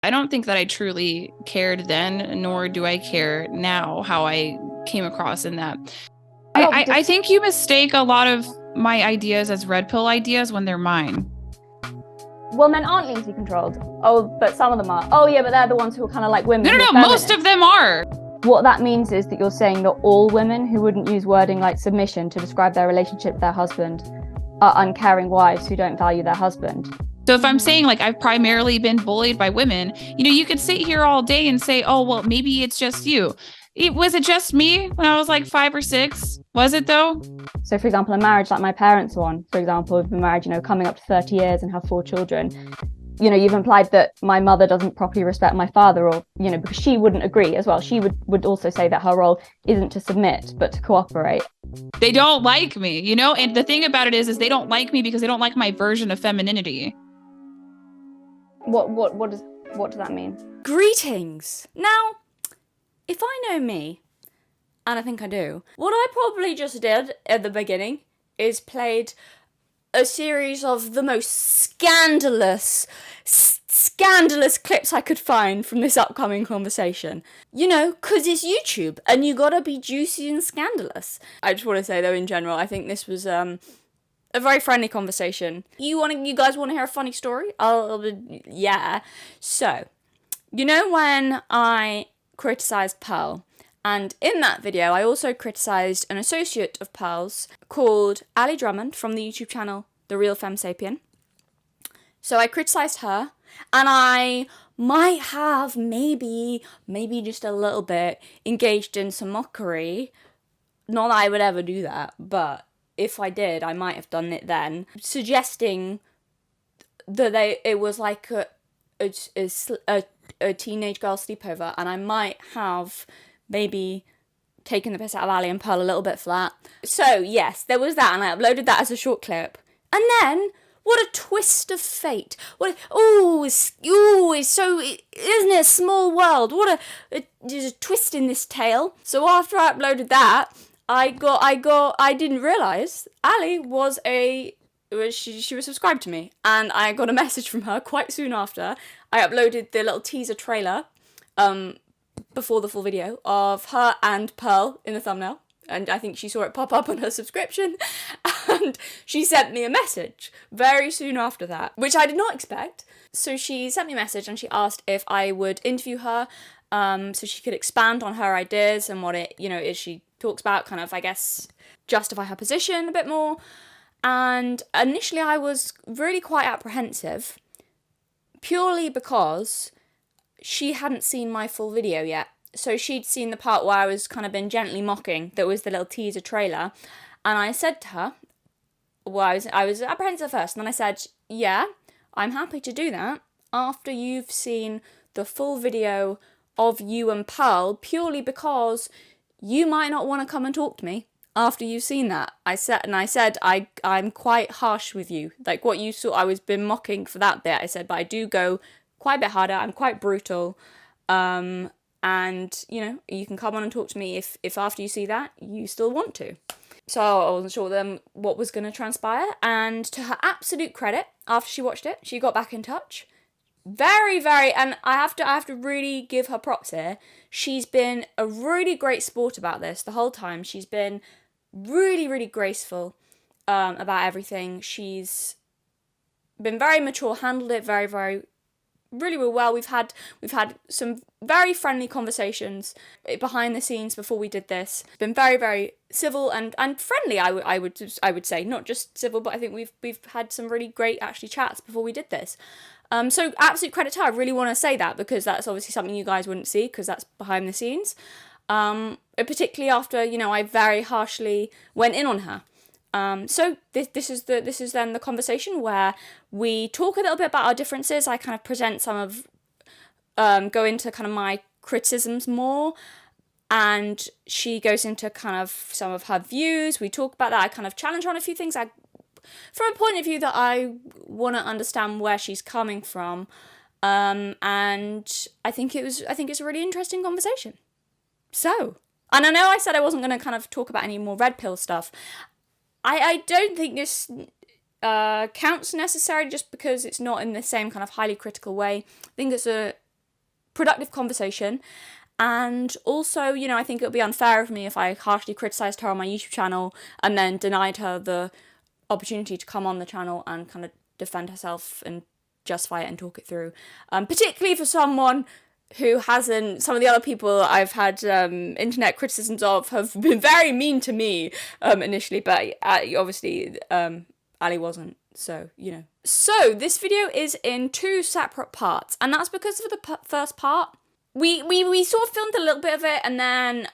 I don't think that I truly cared then, nor do I care now how I came across in that. I think you mistake a lot of my ideas as red pill ideas when they're mine. Well, men aren't easily controlled. Oh, but some of them are. Oh, yeah, but they're the ones who are kind of like women. No, most of them are. What that means is that you're saying that all women who wouldn't use wording like submission to describe their relationship with their husband are uncaring wives who don't value their husband. So if I'm saying like I've primarily been bullied by women, you could sit here all day and say, oh, well, maybe it's just you. Was it just me when I was like 5 or 6? Was it though? So, for example, a marriage like my parents one, for example, have been married, coming up to 30 years and have 4 children. You've implied that my mother doesn't properly respect my father, or, because she wouldn't agree as well. She would also say that her role isn't to submit, but to cooperate. They don't like me, and the thing about it is they don't like me because they don't like my version of femininity. What does that mean? Greetings. Now, if I know me, and I think I do, what I probably just did at the beginning is played a series of the most scandalous clips I could find from this upcoming conversation. Because it's YouTube, and you gotta be juicy and scandalous. I just want to say, though, in general, I think this was a very friendly conversation. You guys want to hear a funny story? Yeah. So, when I criticised Pearl, and in that video I also criticised an associate of Pearl's called Ali Drummond from the YouTube channel The Real Femme Sapien. So I criticised her, and I might have maybe just a little bit engaged in some mockery. Not that I would ever do that, but if I did, I might have done it then, suggesting that it was like a teenage girl sleepover, and I might have maybe taken the piss out of Ali and Pearl a little bit for that. So yes, there was that, and I uploaded that as a short clip. And then, what a twist of fate! It's so, isn't it a small world? There's a twist in this tale. So after I uploaded that, I didn't realise Ali was she was subscribed to me, and I got a message from her quite soon after. I uploaded the little teaser trailer, before the full video of her and Pearl in the thumbnail, and I think she saw it pop up on her subscription, and she sent me a message very soon after that, which I did not expect. So she sent me a message and she asked if I would interview her, so she could expand on her ideas and what it, is she talks about, kind of, I guess, justify her position a bit more. And initially I was really quite apprehensive, purely because she hadn't seen my full video yet. So she'd seen the part where I was kind of been gently mocking, that was the little teaser trailer. And I said to her, well, I was apprehensive first, and then I said, yeah, I'm happy to do that after you've seen the full video of you and Pearl, purely because you might not want to come and talk to me after you've seen that. I said I'm quite harsh with you. Like what you saw, I was been mocking for that bit. I said, but I do go quite a bit harder. I'm quite brutal. And, you can come on and talk to me if after you see that, you still want to. So I wasn't sure then what was going to transpire. And to her absolute credit, after she watched it, she got back in touch. Very, very, and I have to really give her props here. She's been a really great sport about this the whole time. She's been really, really graceful about everything. She's been very mature, handled it very, very, really, really well. We've had some very friendly conversations behind the scenes before we did this. It's been very, very civil and friendly. I would say, not just civil, but I think we've had some really great actually chats before we did this. So absolute credit to her. I really want to say that because that's obviously something you guys wouldn't see because that's behind the scenes. Particularly after, I very harshly went in on her. So this is then the conversation where we talk a little bit about our differences. I kind of present some of, go into kind of my criticisms more, and she goes into kind of some of her views. We talk about that. I kind of challenge her on a few things. From a point of view that I want to understand where she's coming from, and I think it's a really interesting conversation. So, and I know I said I wasn't going to kind of talk about any more red pill stuff. I don't think this counts necessarily just because it's not in the same kind of highly critical way. I think it's a productive conversation. And also, you know, I think it would be unfair of me if I harshly criticised her on my YouTube channel and then denied her the opportunity to come on the channel and kind of defend herself and justify it and talk it through. Particularly for someone who hasn't, some of the other people I've had internet criticisms of have been very mean to me initially, but obviously Ali wasn't, so, you know. So, this video is in 2 separate parts, and that's because of the first part. We sort of filmed a little bit of it, and then,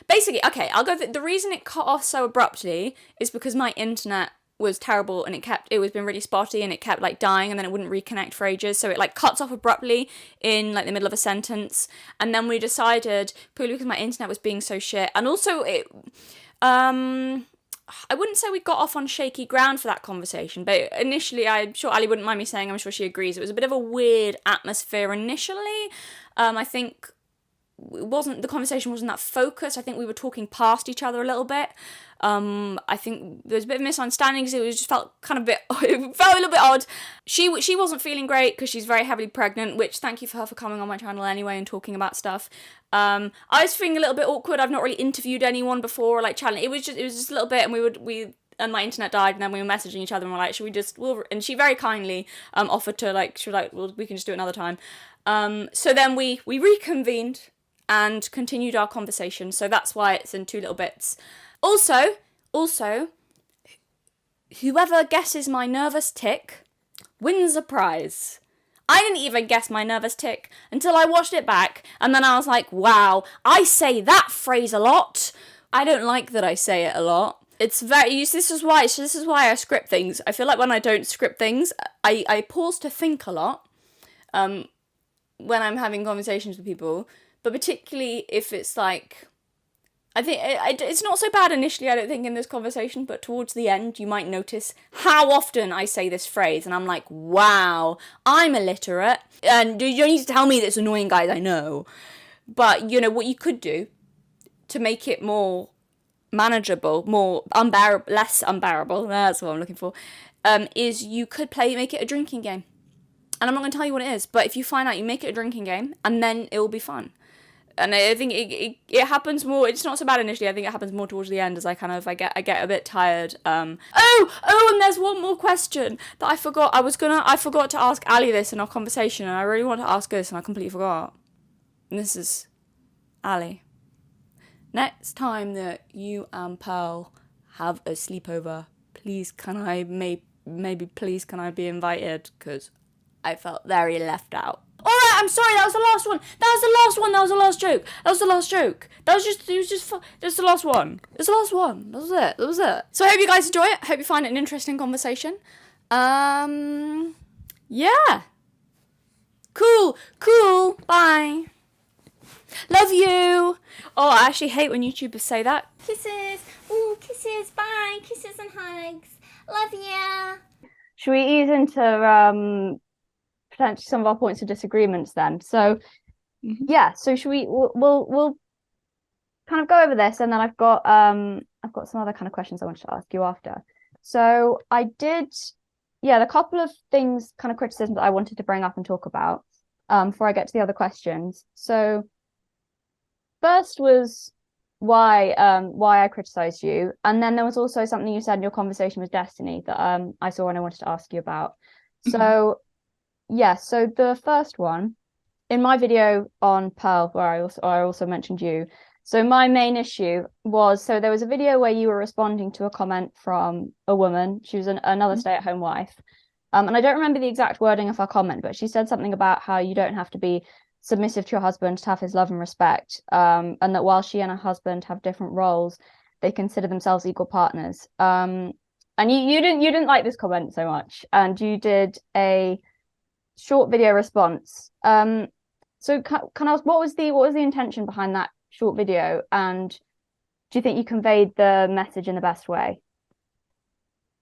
basically, okay, I'll go, the reason it cut off so abruptly is because my internet was terrible, and it was been really spotty, and it kept, like, dying, and then it wouldn't reconnect for ages, so it, like, cuts off abruptly in, like, the middle of a sentence, and then we decided, purely because my internet was being so shit, and also it, I wouldn't say we got off on shaky ground for that conversation, but initially, I'm sure Ali wouldn't mind me saying, I'm sure she agrees, it was a bit of a weird atmosphere initially. I think the conversation wasn't that focused. I think we were talking past each other a little bit. I think there was a bit of misunderstandings. It just felt it felt a little bit odd. She wasn't feeling great because she's very heavily pregnant, which thank you for her for coming on my channel anyway and talking about stuff. I was feeling a little bit awkward. I've not really interviewed anyone before, or like challenge. It was just a little bit, and and my internet died, and then we were messaging each other, and we're like, should we just, and she very kindly offered to, like, she was like, well, we can just do it another time. So then we reconvened and continued our conversation, so that's why it's in 2 little bits. Also, whoever guesses my nervous tick wins a prize. I didn't even guess my nervous tick until I watched it back, and then I was like, wow, I say that phrase a lot. I don't like that I say it a lot. It's this is why I script things. I feel like when I don't script things, I pause to think a lot when I'm having conversations with people, but particularly if it's like, I think it's not so bad initially, I don't think, in this conversation, but towards the end, you might notice how often I say this phrase, and I'm like, wow, I'm illiterate, and you don't need to tell me that it's annoying, guys, I know. But, you know, what you could do to make it more manageable, more unbearable, less unbearable, that's what I'm looking for, is you could make it a drinking game. And I'm not going to tell you what it is, but if you find out, you make it a drinking game, and then it will be fun. And I think it happens more, it's not so bad initially, I think it happens more towards the end as I get a bit tired. And there's one more question that I forgot. I forgot to ask Ali this in our conversation, and I really want to ask her this, and I completely forgot. And this is Ali. Next time that you and Pearl have a sleepover, please can I be invited? Because I felt very left out. Alright, I'm sorry, that was the last one. That was the last joke. That was the last one. It's the last one. That was it. So I hope you guys enjoy it. I hope you find it an interesting conversation. Yeah. Cool. Bye. Love you. Oh, I actually hate when YouTubers say that. Kisses. Ooh, kisses. Bye. Kisses and hugs. Love ya. Should we ease into potentially some of our points of disagreements then? So yeah, so should we'll kind of go over this, and then I've got some other kind of questions I wanted to ask you after. So the couple of things, kind of criticisms that I wanted to bring up and talk about before I get to the other questions. So first was why I criticized you, and then there was also something you said in your conversation with Destiny that I saw and I wanted to ask you about. So so the first one, in my video on Pearl, where I also mentioned you, so my main issue was, so there was a video where you were responding to a comment from a woman. She was another stay-at-home wife, and I don't remember the exact wording of her comment, but she said something about how you don't have to be submissive to your husband to have his love and respect, and that while she and her husband have different roles, they consider themselves equal partners. And you didn't like this comment so much, and you did a short video response. So can I ask, what was the intention behind that short video, and do you think you conveyed the message in the best way?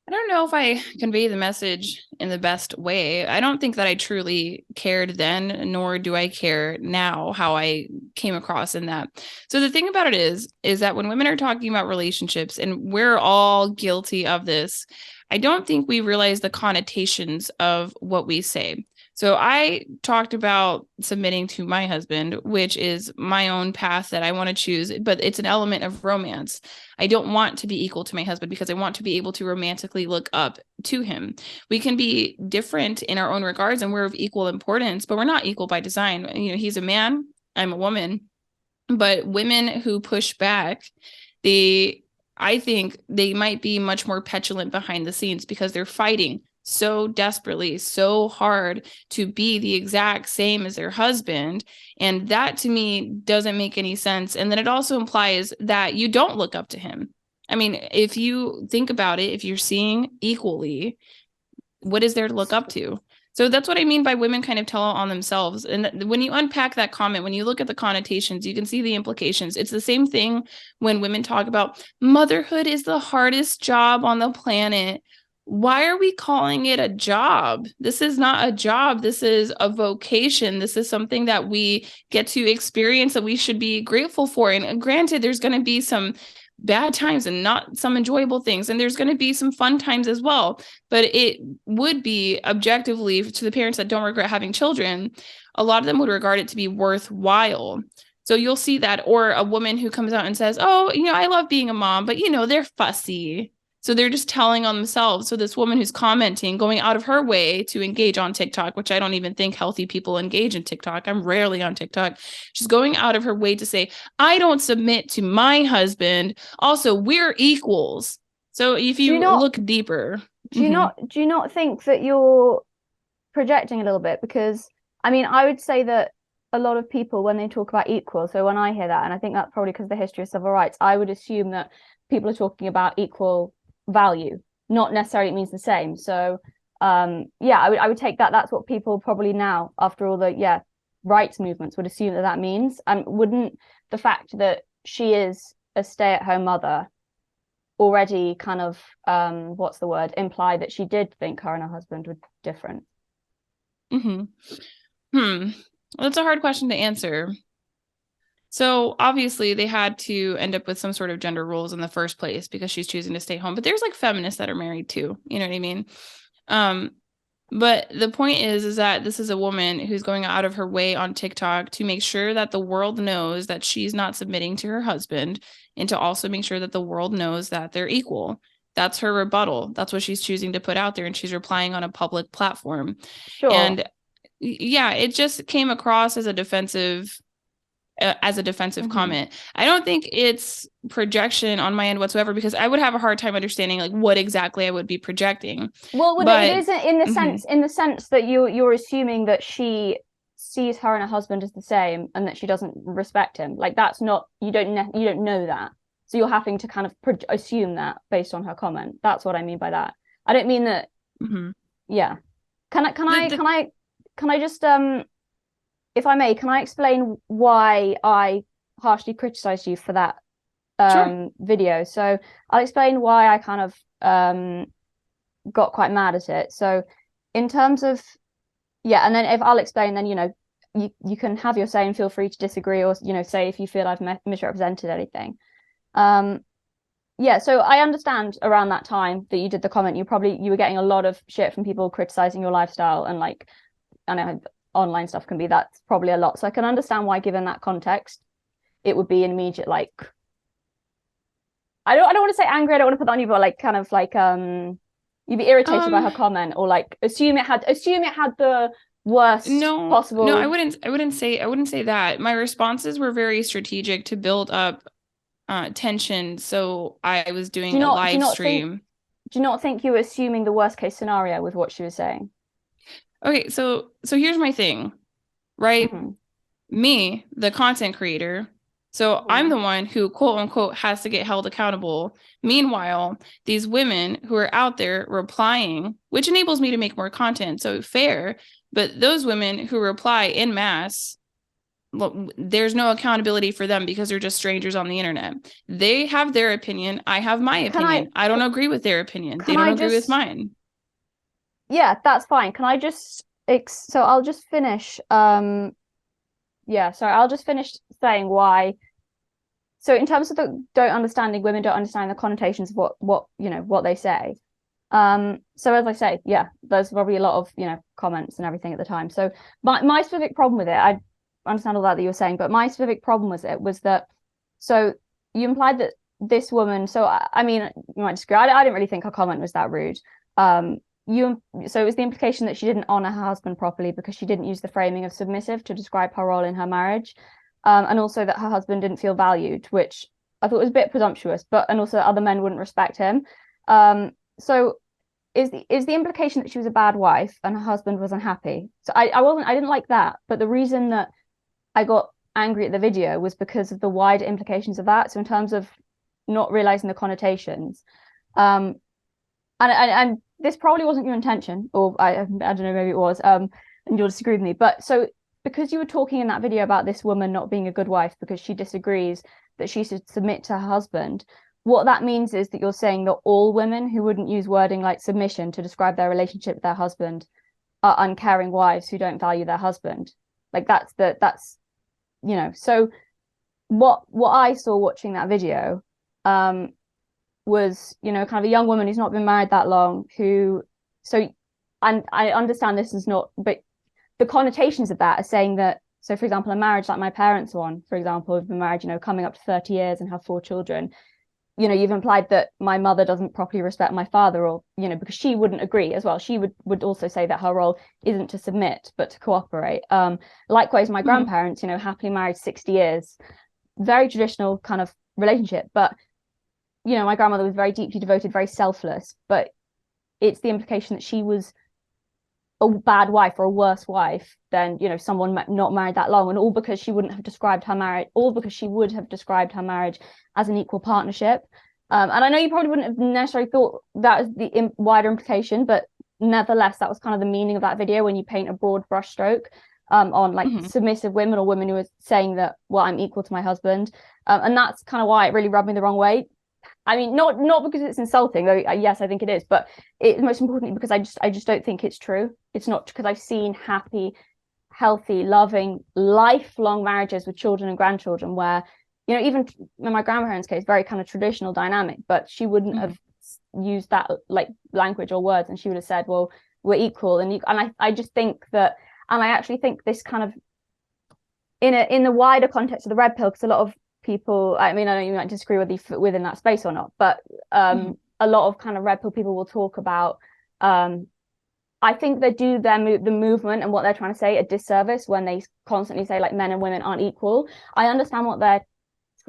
I don't know if I convey the message in the best way. I don't think that I truly cared then, nor do I care now how I came across in that. So the thing about it is that when women are talking about relationships, and we're all guilty of this, I don't think we realize the connotations of what we say. So I talked about submitting to my husband, which is my own path that I want to choose, but it's an element of romance. I don't want to be equal to my husband because I want to be able to romantically look up to him. We can be different in our own regards and we're of equal importance, but we're not equal by design. You know, he's a man, I'm a woman, but women who push back, I think they might be much more petulant behind the scenes because they're fighting so desperately, so hard to be the exact same as their husband. And that to me doesn't make any sense. And then it also implies that you don't look up to him. I mean, if you think about it, if you're seeing equally, what is there to look up to? So that's what I mean by women kind of tell on themselves. And when you unpack that comment, when you look at the connotations, you can see the implications. It's the same thing when women talk about motherhood is the hardest job on the planet. Why are we calling it a job? This is not a job. This is a vocation. This is something that we get to experience that we should be grateful for. And granted, there's going to be some bad times and not some enjoyable things. And there's going to be some fun times as well. But it would be objectively to the parents that don't regret having children, a lot of them would regard it to be worthwhile. So you'll see that, or a woman who comes out and says, oh, you know, I love being a mom, but you know, they're fussy. So they're just telling on themselves. So this woman who's commenting, going out of her way to engage on TikTok, which I don't even think healthy people engage in TikTok. I'm rarely on TikTok. She's going out of her way to say, I don't submit to my husband. Also, we're equals. So if you look deeper. Do you not think that you're projecting a little bit? Because I mean, I would say that a lot of people, when they talk about equal, so when I hear that, and I think that's probably because of the history of civil rights, I would assume that people are talking about equal value, not necessarily it means the same. So I would take that that's what people probably now, after all the rights movements, would assume that means. And wouldn't the fact that she is a stay-at-home mother already kind of imply that she did think her and her husband were different? That's a hard question to answer. So obviously they had to end up with some sort of gender roles in the first place because she's choosing to stay home. But there's like feminists that are married too. You know what I mean? But the point is that this is a woman who's going out of her way on TikTok to make sure that the world knows that she's not submitting to her husband, and to also make sure that the world knows that they're equal. That's her rebuttal. That's what she's choosing to put out there. And she's replying on a public platform. Sure. And yeah, it just came across as a defensive comment. I don't think it's projection on my end whatsoever, because I would have a hard time understanding like what exactly I would be projecting. Well, it isn't in the sense that you're assuming that she sees her and her husband as the same and that she doesn't respect him. Like that's not, you don't know that. So you're having to kind of assume that based on her comment. That's what I mean by that. I don't mean that. Yeah. Can I just if I may, can I explain why I harshly criticized you for that video? So I'll explain why I kind of got quite mad at it. So in terms of, and then if I'll explain, then, you know, you can have your say and feel free to disagree, or, you know, say if you feel I've misrepresented anything. So I understand around that time that you did the comment, you were getting a lot of shit from people criticizing your lifestyle, and like, I know online stuff can be, that's probably a lot. So I can understand why, given that context, it would be an immediate, like, I don't want to say angry, I don't want to put that on you, but like kind of like you'd be irritated by her comment, or like assume it had the worst possible. No, I wouldn't say that. My responses were very strategic to build up tension. So I was doing a live stream. Do you not think you were assuming the worst case scenario with what she was saying? Okay, so here's my thing, right? Me, the content creator, so I'm the one who, quote unquote, has to get held accountable. Meanwhile, these women who are out there replying, which enables me to make more content, so fair, but those women who reply in mass, well, there's no accountability for them because they're just strangers on the internet. They have their opinion. I have my opinion. I don't agree with their opinion. They don't agree with mine. Yeah, that's fine. Can I just so I'll just finish I'll just finish saying why. So in terms of the women don't understand the connotations of what they say, So as I say, yeah, there's probably a lot of, comments and everything at the time. So my specific problem with it, I understand all that you were saying, but my specific problem with it was that, so you implied that this woman, so I mean, you might disagree. I didn't really think her comment was that rude. So it was the implication that she didn't honor her husband properly because she didn't use the framing of submissive to describe her role in her marriage, and also that her husband didn't feel valued, which I thought was a bit presumptuous, and also other men wouldn't respect him. So is the implication that she was a bad wife and her husband was unhappy? So I didn't like that, but the reason that I got angry at the video was because of the wider implications of that. So in terms of not realizing the connotations, and this probably wasn't your intention, or I don't know, maybe it was, and you'll disagree with me, but so because you were talking in that video about this woman not being a good wife because she disagrees that she should submit to her husband, what that means is that you're saying that all women who wouldn't use wording like submission to describe their relationship with their husband are uncaring wives who don't value their husband. Like that's so what I saw watching that video was, kind of a young woman who's not been married that long, and I understand this is not, but the connotations of that are saying that, so for example, a marriage like my parents' one, for example, have been married, coming up to 30 years and have 4 children. You've implied that my mother doesn't properly respect my father, or, because she wouldn't agree as well. She would also say that her role isn't to submit, but to cooperate. Likewise, my grandparents, happily married 60 years, very traditional kind of relationship. But, my grandmother was very deeply devoted, very selfless. But it's the implication that she was a bad wife or a worse wife than, someone not married that long, and all because she wouldn't have described her marriage, all because she would have described her marriage as an equal partnership. And I know you probably wouldn't have necessarily thought that was the wider implication, but nevertheless, that was kind of the meaning of that video when you paint a broad brushstroke on like submissive women or women who are saying that, well, I'm equal to my husband. And that's kind of why it really rubbed me the wrong way. I mean, not because it's insulting, though. Yes, I think it is, but it's most importantly because I just don't think it's true. It's not because I've seen happy, healthy, loving, lifelong marriages with children and grandchildren where, even in my grandparents' case, very kind of traditional dynamic, but she wouldn't have used that like language or words, and she would have said, well, we're equal. And I just think that, and I actually think this kind of in the wider context of the red pill, because a lot of people, I mean, I know you might disagree whether you fit within that space or not, but a lot of kind of red pill people will talk about, I think they do the movement and what they're trying to say a disservice when they constantly say like men and women aren't equal. I understand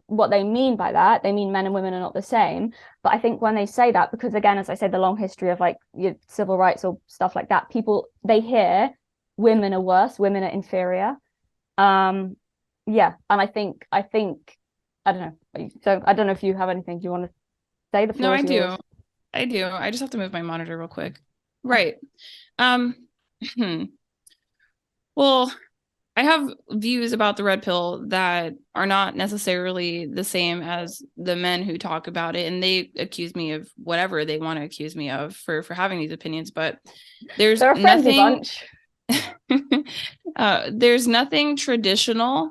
what they mean by that. They mean men and women are not the same. But I think when they say that, because again, as I said, the long history of like civil rights or stuff like that, people, they hear women are worse, women are inferior. Yeah, and I think I don't know. So I don't know if you have anything you want to say. The floor is yours. I do. I just have to move my monitor real quick. Right. Well, I have views about the red pill that are not necessarily the same as the men who talk about it, and they accuse me of whatever they want to accuse me of for having these opinions. But they're a friendly bunch. There's nothing traditional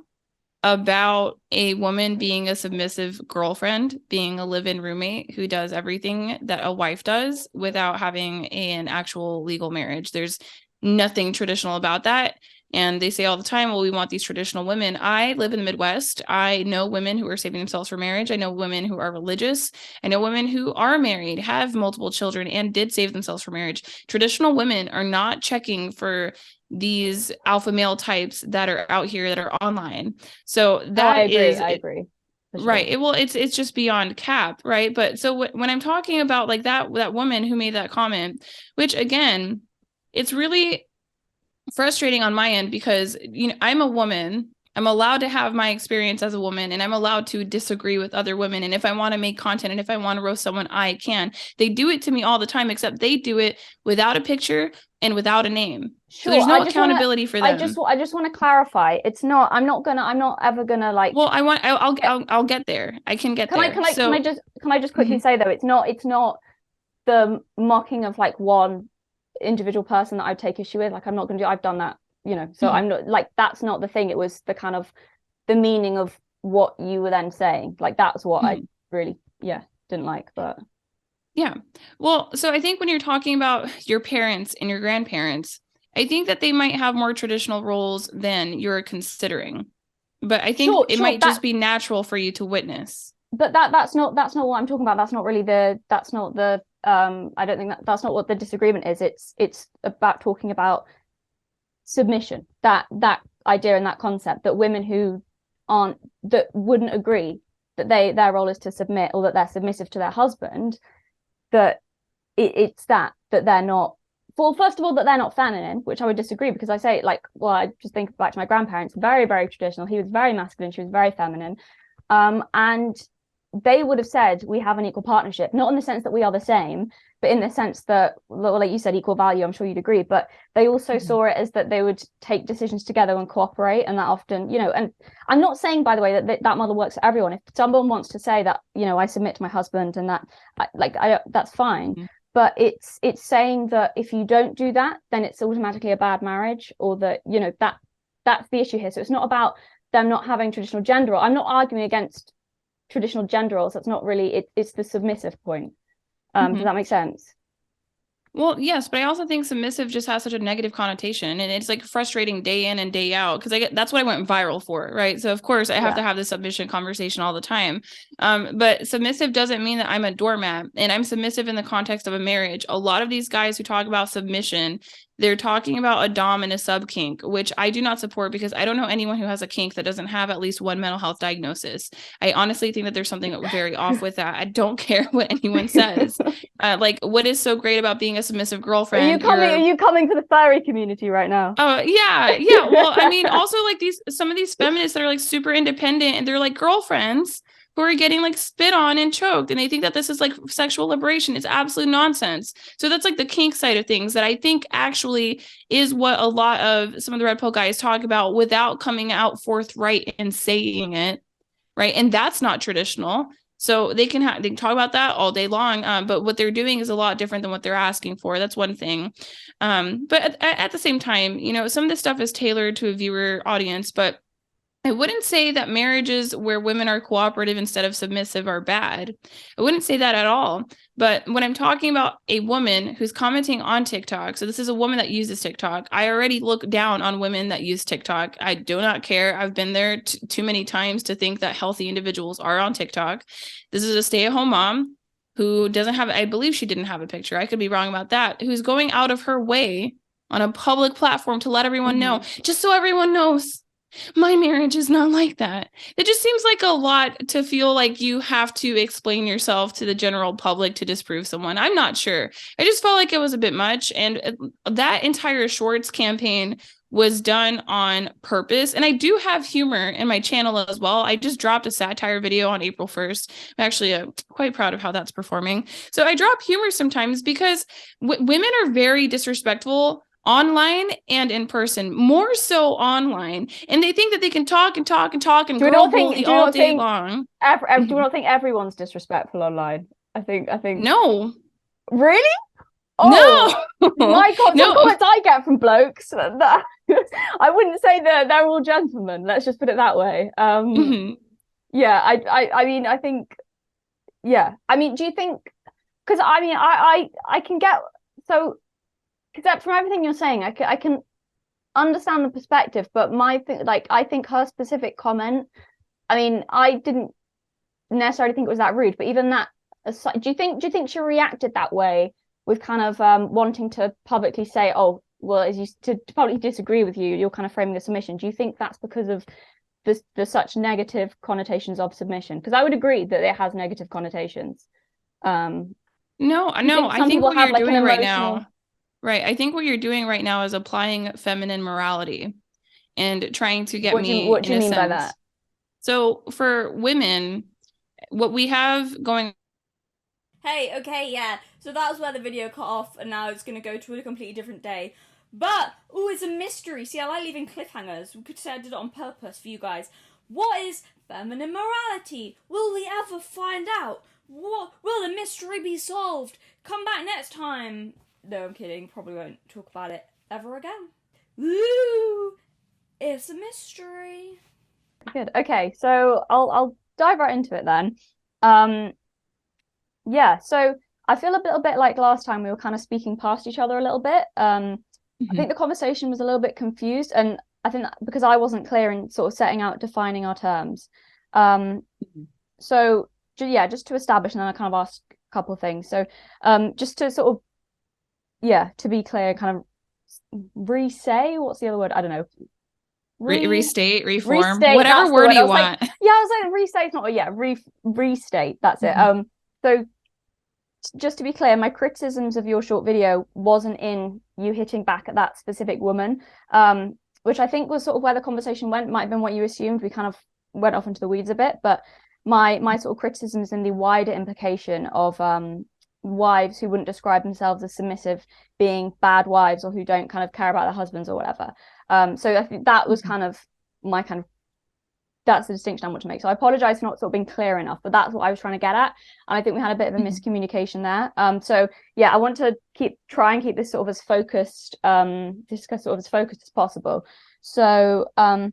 about a woman being a submissive girlfriend, being a live-in roommate who does everything that a wife does without having an actual legal marriage. There's nothing traditional about that. And they say all the time, well, we want these traditional women. I live in the Midwest. I know women who are saving themselves for marriage. I know women who are religious. I know women who are married, have multiple children, and did save themselves for marriage. Traditional women are not checking for these alpha male types that are out here that are online. So that I agree. Sure. Right. It's just beyond cap. Right. But so when I'm talking about like that woman who made that comment, which again, it's really frustrating on my end because, I'm a woman. I'm allowed to have my experience as a woman, and I'm allowed to disagree with other women. And if I want to make content and if I want to roast someone, I can. They do it to me all the time, except they do it without a picture and without a name. Sure, so there's no accountability for them. I just want to clarify. It's not. I'm not ever gonna like. Well, I'll get there. I can get there. Can I just quickly say though, it's not the mocking of like one individual person that I'd take issue with. Like I'm not gonna do. I've done that. So I'm not like, that's not the thing. It was the kind of the meaning of what you were then saying. Like that's what I really didn't like. But Yeah. Well, so I think when you're talking about your parents and your grandparents, I think that they might have more traditional roles than you're considering. But I think it might just be natural for you to witness. But that's not what I'm talking about. That's not really that's not the I don't think that's not what the disagreement is. It's about talking about submission. That idea and that concept that women who wouldn't agree that their role is to submit, or that they're submissive to their husband, that it's that they're not, well, first of all, that they're not feminine, which I would disagree, because I say, like, well, I just think back to my grandparents, very, very traditional. He was very masculine, she was very feminine. And they would have said we have an equal partnership, not in the sense that we are the same, but in the sense that, well, like you said, equal value, I'm sure you'd agree, but they also saw it as that they would take decisions together and cooperate, and that often, and I'm not saying, by the way, that model works for everyone. If someone wants to say that, I submit to my husband and that, that's fine. But it's saying that if you don't do that, then it's automatically a bad marriage, or that, that's the issue here. So it's not about them not having traditional gender roles. I'm not arguing against traditional gender roles. That's not really it's the submissive point. Does that make sense? Well, yes, but I also think submissive just has such a negative connotation, and it's like frustrating day in and day out, because that's what I went viral for, right? So of course I have to have the submission conversation all the time. But submissive doesn't mean that I'm a doormat, and I'm submissive in the context of a marriage. A lot of these guys who talk about submission, they're talking about a dom and a sub kink, which I do not support, because I don't know anyone who has a kink that doesn't have at least one mental health diagnosis. I honestly think that there's something very off with that. I don't care what anyone says. Like, what is so great about being a submissive girlfriend? Are you coming for the furry community right now? Oh, yeah. Well, I mean, also, like, some of these feminists that are like super independent, and they're like girlfriends who are getting like spit on and choked, and they think that this is like sexual liberation. It's absolute nonsense. So that's like the kink side of things, that I think actually is what a lot of some of the red pill guys talk about without coming out forthright and saying it, right? And that's not traditional. So they can talk about that all day long, but what they're doing is a lot different than what they're asking for. That's one thing. But at the same time, some of this stuff is tailored to a viewer audience, but I wouldn't say that marriages where women are cooperative instead of submissive are bad. I wouldn't say that at all. But when I'm talking about a woman who's commenting on TikTok, so this is a woman that uses TikTok, I already look down on women that use TikTok. I do not care. I've been there too many times to think that healthy individuals are on TikTok. This is a stay-at-home mom who doesn't have, I believe she didn't have a picture. I could be wrong about that. Who's going out of her way on a public platform to let everyone know, just so everyone knows. My marriage is not like that. It just seems like a lot to feel like you have to explain yourself to the general public to disprove someone. I'm not sure. I just felt like it was a bit much. And that entire shorts campaign was done on purpose. And I do have humor in my channel as well. I just dropped a satire video on April 1st. I'm actually quite proud of how that's performing. So I drop humor sometimes because women are very disrespectful online and in person, more so online, and they think that they can talk and talk and talk and girl bully all day long. Do you not think everyone's disrespectful online? I think no. Really? Oh, no. My God, some comments I get from blokes that I wouldn't say that they're all gentlemen. Let's just put it that way. Yeah, I mean, I think, yeah. I mean, do you think? Because I mean, I can get so. Because from everything you're saying, I can understand the perspective, but I think her specific comment, I mean, I didn't necessarily think it was that rude, but even that, do you think she reacted that way with kind of wanting to publicly say, oh, well, as you to publicly disagree with you, you're kind of framing the submission? Do you think that's because of the such negative connotations of submission? Because I would agree that it has negative connotations. No, I think what you're doing right now. Right. I think what you're doing right now is applying feminine morality and trying to get me. What do you mean by that? So for women, what we have going. Hey, okay, yeah. So that's where the video cut off, and now it's going to go to a completely different day. But, it's a mystery. See, I like leaving cliffhangers. We could say I did it on purpose for you guys. What is feminine morality? Will we ever find out? What will the mystery be solved? Come back next time. No, I'm kidding. Probably won't talk about it ever again. Woo! It's a mystery. Good. Okay, so I'll dive right into it then. Yeah. So I feel a little bit like last time we were kind of speaking past each other a little bit. I think the conversation was a little bit confused, and I think that because I wasn't clear in sort of setting out defining our terms. So yeah, just to establish, and then I kind of ask a couple of things. So just to sort of, yeah, to be clear, kind of re-say, what's the other word? I don't know. Restate, reform, restate, whatever word you want. Like, yeah, I was like, restate, not, yeah, restate, that's it. So just to be clear, my criticisms of your short video wasn't in you hitting back at that specific woman, which I think was sort of where the conversation went, might have been what you assumed. We kind of went off into the weeds a bit, but my sort of criticisms in the wider implication of wives who wouldn't describe themselves as submissive being bad wives, or who don't kind of care about their husbands or whatever. So I think that was kind of that's the distinction I want to make. So I apologize for not sort of being clear enough, but that's what I was trying to get at. And I think we had a bit of a miscommunication there. So yeah, I want to try and keep this sort of as focused, as possible. So so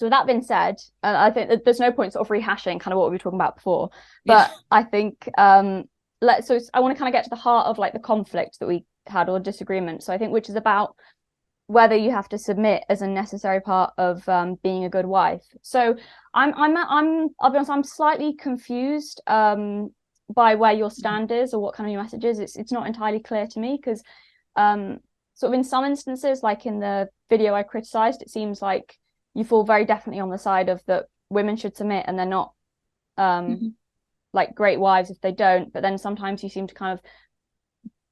with that being said, I think that there's no point sort of rehashing kind of what we were talking about before, but I think so I want to kind of get to the heart of like the conflict that we had, or disagreement. So I think, which is about whether you have to submit as a necessary part of being a good wife. So I'll be honest, I'm slightly confused by where your stand is, or what kind of your message is. It's not entirely clear to me, because sort of in some instances, like in the video I criticized, it seems like you fall very definitely on the side of that women should submit, and they're not like great wives if they don't. But then sometimes you seem to kind of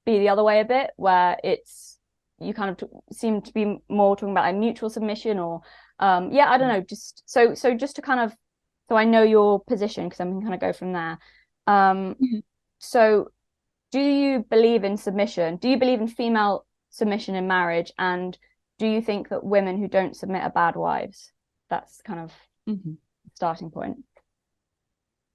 be the other way a bit, where you kind of seem to be more talking about a mutual submission, or yeah, I don't know, just so just to kind of, so I know your position, because I'm going to go from there. So do you believe in submission? Do you believe in female submission in marriage? And do you think that women who don't submit are bad wives? That's kind of the starting point.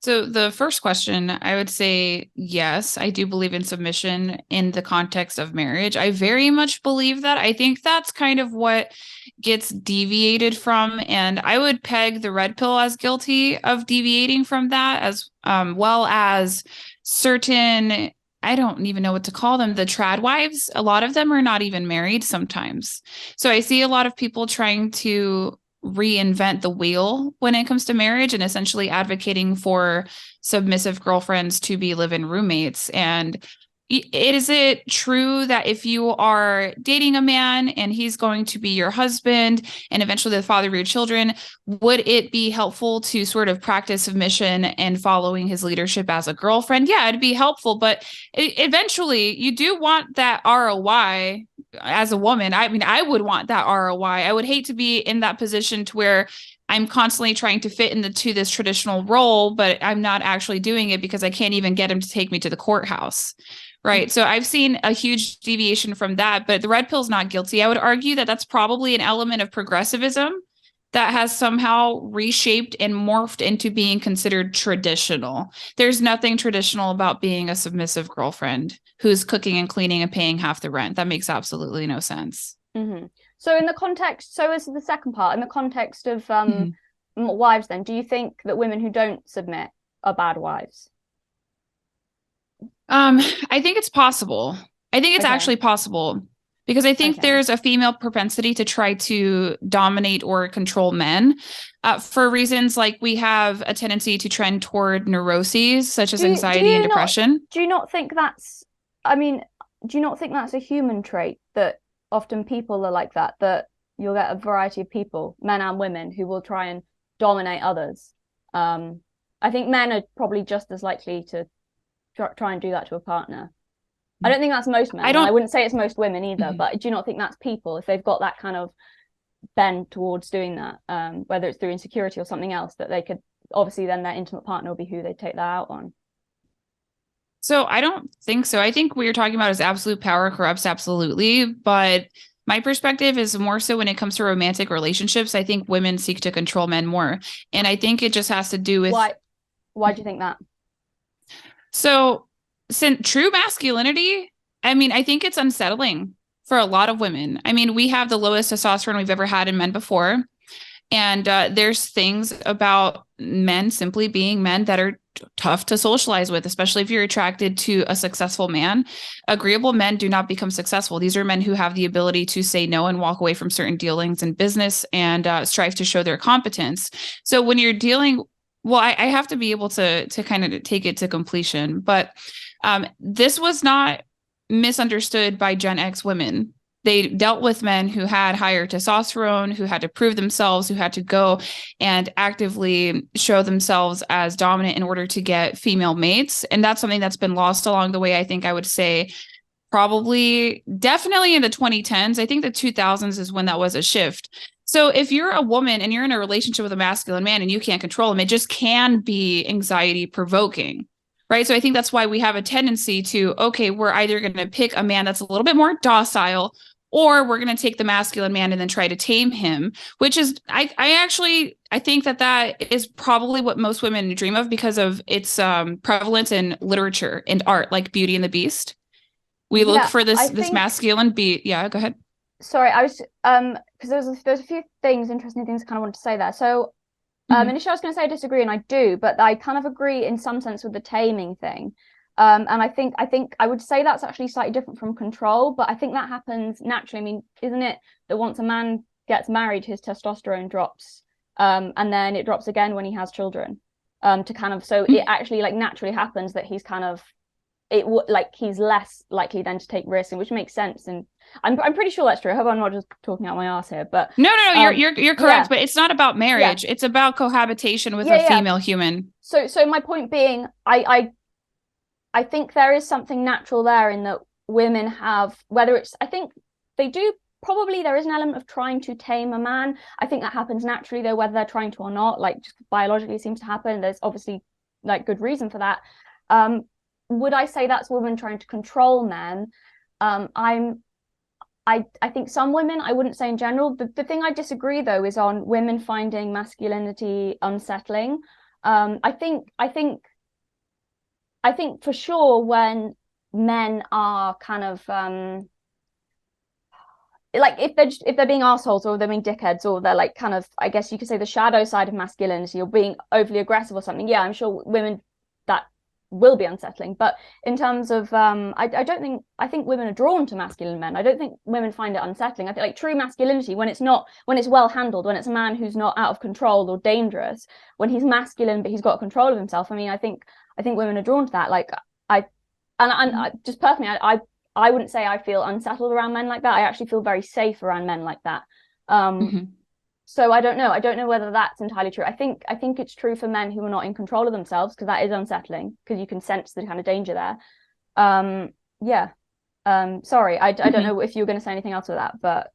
So the first question, I would say, yes, I do believe in submission in the context of marriage. I very much believe that. I think that's kind of what gets deviated from. And I would peg the red pill as guilty of deviating from that, as well as certain, I don't even know what to call them, the trad wives. A lot of them are not even married sometimes. So I see a lot of people trying to reinvent the wheel when it comes to marriage, and essentially advocating for submissive girlfriends to be live-in roommates. And is it true that if you are dating a man and he's going to be your husband and eventually the father of your children, would it be helpful to sort of practice submission and following his leadership as a girlfriend? Yeah, it'd be helpful, but eventually you do want that ROI as a woman. I mean, I would want that ROI. I would hate to be in that position to where I'm constantly trying to fit into this traditional role, but I'm not actually doing it because I can't even get him to take me to the courthouse. Right. So I've seen a huge deviation from that, but the red pill's not guilty. I would argue that that's probably an element of progressivism that has somehow reshaped and morphed into being considered traditional. There's nothing traditional about being a submissive girlfriend who's cooking and cleaning and paying half the rent. That makes absolutely no sense. So in the context, so as the second part, in the context of wives, then, do you think that women who don't submit are bad wives? I think it's possible. I think it's actually possible, because I think there's a female propensity to try to dominate or control men for reasons like we have a tendency to trend toward neuroses such as anxiety and depression. Do you not think that's, I mean, do you not think that's a human trait, that often people are like that you'll get a variety of people, men and women, who will try and dominate others? I think men are probably just as likely to try and do that to a partner. I don't think that's most men. I wouldn't say it's most women either, but do you not think that's people, if they've got that kind of bend towards doing that, whether it's through insecurity or something else, that they could, obviously then their intimate partner will be who they take that out on? So I don't think so. I think what you're talking about is absolute power corrupts, absolutely. But my perspective is more so when it comes to romantic relationships. I think women seek to control men more. And I think it just has to do with... Why do you think that? So, since true masculinity, I mean, I think it's unsettling for a lot of women. I mean, we have the lowest testosterone we've ever had in men before. And there's things about men simply being men that are tough to socialize with, especially if you're attracted to a successful man. Agreeable men do not become successful. These are men who have the ability to say no and walk away from certain dealings in business and strive to show their competence. So when you're dealing, well, I have to be able to kind of take it to completion, but this was not misunderstood by Gen X women. They dealt with men who had higher testosterone, who had to prove themselves, who had to go and actively show themselves as dominant in order to get female mates. And that's something that's been lost along the way. I think I would say probably definitely in the 2010s. I think the 2000s is when that was a shift. So if you're a woman and you're in a relationship with a masculine man and you can't control him, it just can be anxiety provoking. Right. So I think that's why we have a tendency to, okay, we're either going to pick a man that's a little bit more docile, or we're going to take the masculine man and then try to tame him, which is, I think that is probably what most women dream of because of its prevalence in literature and art, like Beauty and the Beast. We look for this masculine beat. Yeah, go ahead. Sorry, I was, because there's a few interesting things I kind of want to say there. So initially I was going to say I disagree, and I do, but I kind of agree in some sense with the taming thing. And I think I would say that's actually slightly different from control, but I think that happens naturally. I mean, isn't it that once a man gets married, his testosterone drops, and then it drops again when he has children, to kind of, so it actually like naturally happens that he's kind of, he's less likely then to take risks, which makes sense. And I'm pretty sure that's true. I hope I'm not just talking out my ass here, but no, you're correct. Yeah. But it's not about marriage. Yeah. It's about cohabitation with a female human. So my point being, I think there is something natural there in that women have, whether it's, I think they do, probably there is an element of trying to tame a man. I think that happens naturally though, whether they're trying to or not, like just biologically seems to happen. There's obviously like good reason for that. Would I say that's women trying to control men? I think some women, I wouldn't say in general. The thing I disagree though is on women finding masculinity unsettling. I think for sure when men are kind of like if they're being assholes or they're being dickheads or they're like kind of, I guess you could say the shadow side of masculinity or being overly aggressive or something, yeah, I'm sure women that will be unsettling. But in terms of I think women are drawn to masculine men. I don't think women find it unsettling. I think like true masculinity, when it's well handled, when it's a man who's not out of control or dangerous, when he's masculine but he's got control of himself, I mean, I think women are drawn to that. Like I just personally, I wouldn't say I feel unsettled around men like that. I actually feel very safe around men like that. So I don't know whether that's entirely true. I think it's true for men who are not in control of themselves, because that is unsettling, because you can sense the kind of danger there. Sorry, I don't know if you were going to say anything else with that, but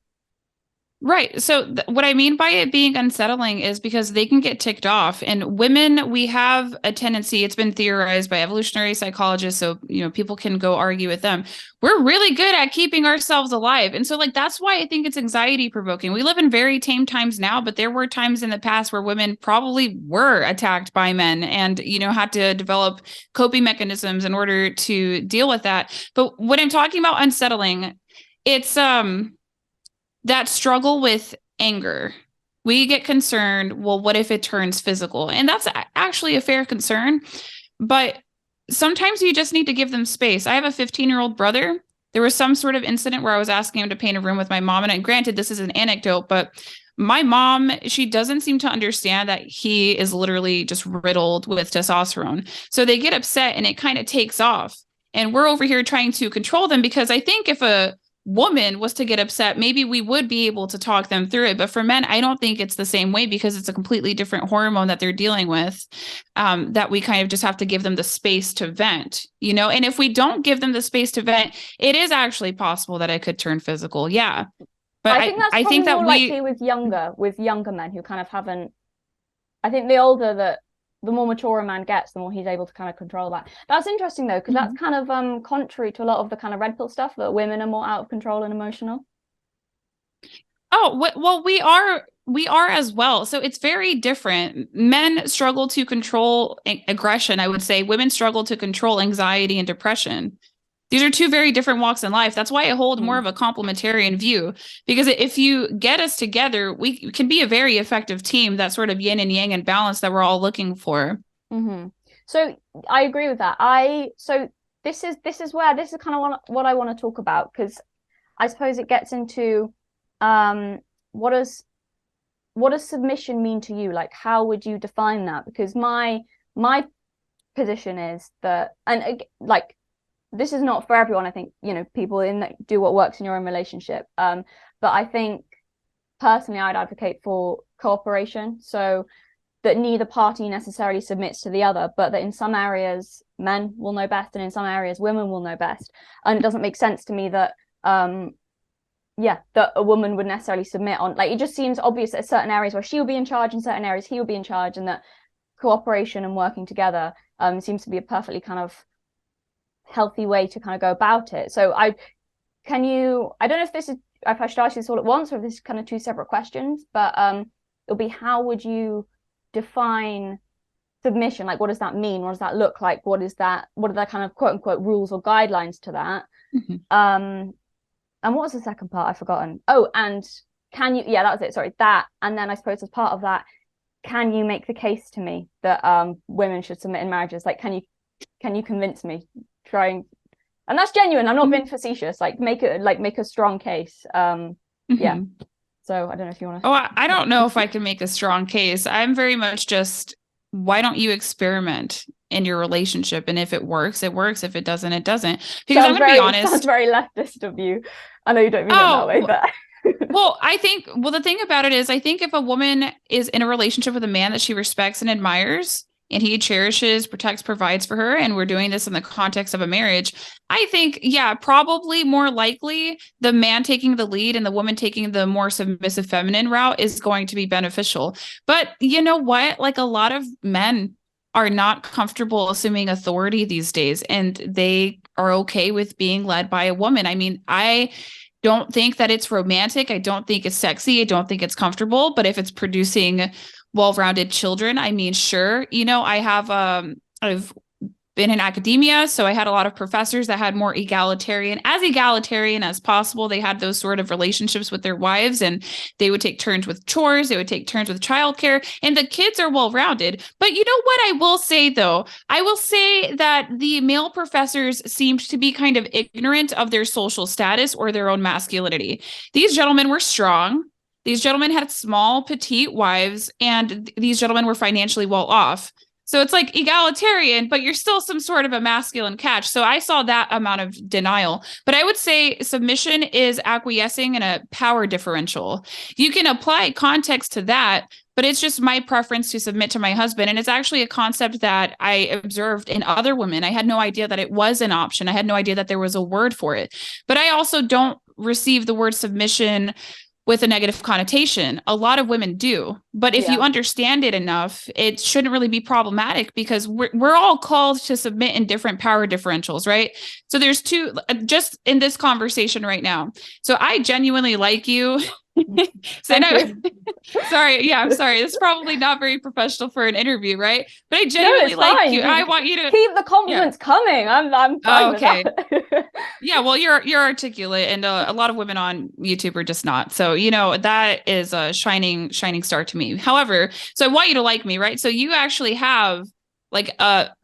right. So what I mean by it being unsettling is because they can get ticked off. And women, we have a tendency, it's been theorized by evolutionary psychologists, so people can go argue with them. We're really good at keeping ourselves alive. And so like that's why I think it's anxiety provoking. We live in very tame times now, but there were times in the past where women probably were attacked by men and had to develop coping mechanisms in order to deal with that. But when I'm talking about unsettling, it's that struggle with anger. We get concerned, well, what if it turns physical? And that's actually a fair concern, but sometimes you just need to give them space. I have a 15-year-old brother. There was some sort of incident where I was asking him to paint a room with my mom. And granted, this is an anecdote, but my mom, she doesn't seem to understand that he is literally just riddled with testosterone. So they get upset and it kind of takes off. And we're over here trying to control them, because I think if a woman was to get upset, maybe we would be able to talk them through it. But for men, I don't think it's the same way, because it's a completely different hormone that they're dealing with, that we kind of just have to give them the space to vent, and if we don't give them the space to vent, it is actually possible that it could turn physical. Yeah. But I think that more likely with younger men who kind of haven't, I think the more mature a man gets, the more he's able to kind of control that. That's interesting though, because that's kind of contrary to a lot of the kind of red pill stuff, that women are more out of control and emotional. Oh, well, we are as well. So it's very different. Men struggle to control aggression, I would say. Women struggle to control anxiety and depression. These are two very different walks in life. That's why I hold more of a complementarian view, because if you get us together, we can be a very effective team, that sort of yin and yang and balance that we're all looking for. So I agree with that. This is kind of what I want to talk about, because I suppose it gets into what does submission mean to you? Like, how would you define that? Because my position is that, and like, this is not for everyone. I think, people do what works in your own relationship. But I think personally, I'd advocate for cooperation. So that neither party necessarily submits to the other, but that in some areas men will know best and in some areas women will know best. And it doesn't make sense to me that that a woman would necessarily submit on, like, it just seems obvious that certain areas where she will be in charge, in certain areas he will be in charge, and that cooperation and working together seems to be a perfectly kind of healthy way to kind of go about it. So I don't know if I should ask you this all at once or if this is kind of two separate questions, but it'll be, how would you define submission? Like, what does that mean? What does that look like? What are the kind of quote unquote rules or guidelines to that? Mm-hmm. And what was the second part? I've forgotten. Oh, and can you, that was it. Sorry, that. And then I suppose as part of that, can you make the case to me that women should submit in marriages? Like, can you convince me? And that's genuine. I'm not being facetious. Like, make a strong case. Yeah. So I don't know if you want to. Oh, I don't know if I can make a strong case. I'm very much just, why don't you experiment in your relationship? And if it works, it works. If it doesn't, it doesn't. Because I'm going to be honest. Sounds very leftist of you. I know you don't mean it that way, but. Well, the thing about it is, I think if a woman is in a relationship with a man that she respects and admires, and he cherishes, protects, provides for her, and we're doing this in the context of a marriage, I think, probably more likely the man taking the lead and the woman taking the more submissive feminine route is going to be beneficial. But you know what? Like, a lot of men are not comfortable assuming authority these days, and they are okay with being led by a woman. I mean, I don't think that it's romantic. I don't think it's sexy. I don't think it's comfortable. But if it's producing well-rounded children, I mean, sure. I've been in academia, so I had a lot of professors that had more egalitarian as possible. They had those sort of relationships with their wives, and they would take turns with chores. They would take turns with childcare, and the kids are well-rounded. But you know what I will say, though? I will say that the male professors seemed to be kind of ignorant of their social status or their own masculinity. These gentlemen were strong. These gentlemen had small, petite wives, and these gentlemen were financially well off. So it's like egalitarian, but you're still some sort of a masculine catch. So I saw that amount of denial. But I would say submission is acquiescing in a power differential. You can apply context to that, but it's just my preference to submit to my husband. And it's actually a concept that I observed in other women. I had no idea that it was an option. I had no idea that there was a word for it. But I also don't receive the word submission with a negative connotation. A lot of women do, but if you understand it enough, it shouldn't really be problematic, because we're all called to submit in different power differentials, right? So there's two, just in this conversation right now. So I genuinely like you. So sorry. Yeah, I'm sorry. This is probably not very professional for an interview, right? But I genuinely like you. I want you to keep the compliments coming. I'm fine with that. Yeah, well, you're articulate, and a lot of women on YouTube are just not. So, that is a shining star to me. However, so I want you to like me, right? So you actually have like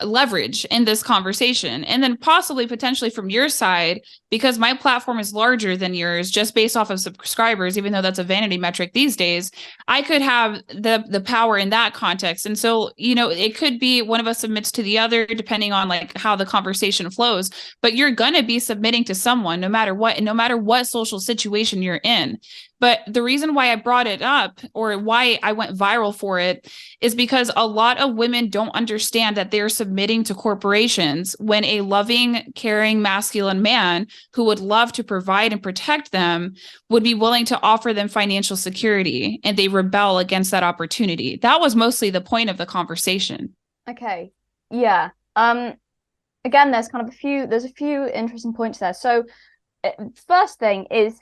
leverage in this conversation, and then possibly potentially from your side, because my platform is larger than yours just based off of subscribers, even though that's a vanity metric these days, I could have the power in that context. And so, it could be one of us submits to the other depending on like how the conversation flows, but you're going to be submitting to someone no matter what, and no matter what social situation you're in. But the reason why I brought it up, or why I went viral for it, is because a lot of women don't understand that they're submitting to corporations when a loving, caring, masculine man who would love to provide and protect them would be willing to offer them financial security, and they rebel against that opportunity. That was mostly the point of the conversation. Okay. Yeah. Again, there's a few interesting points there. So first thing is,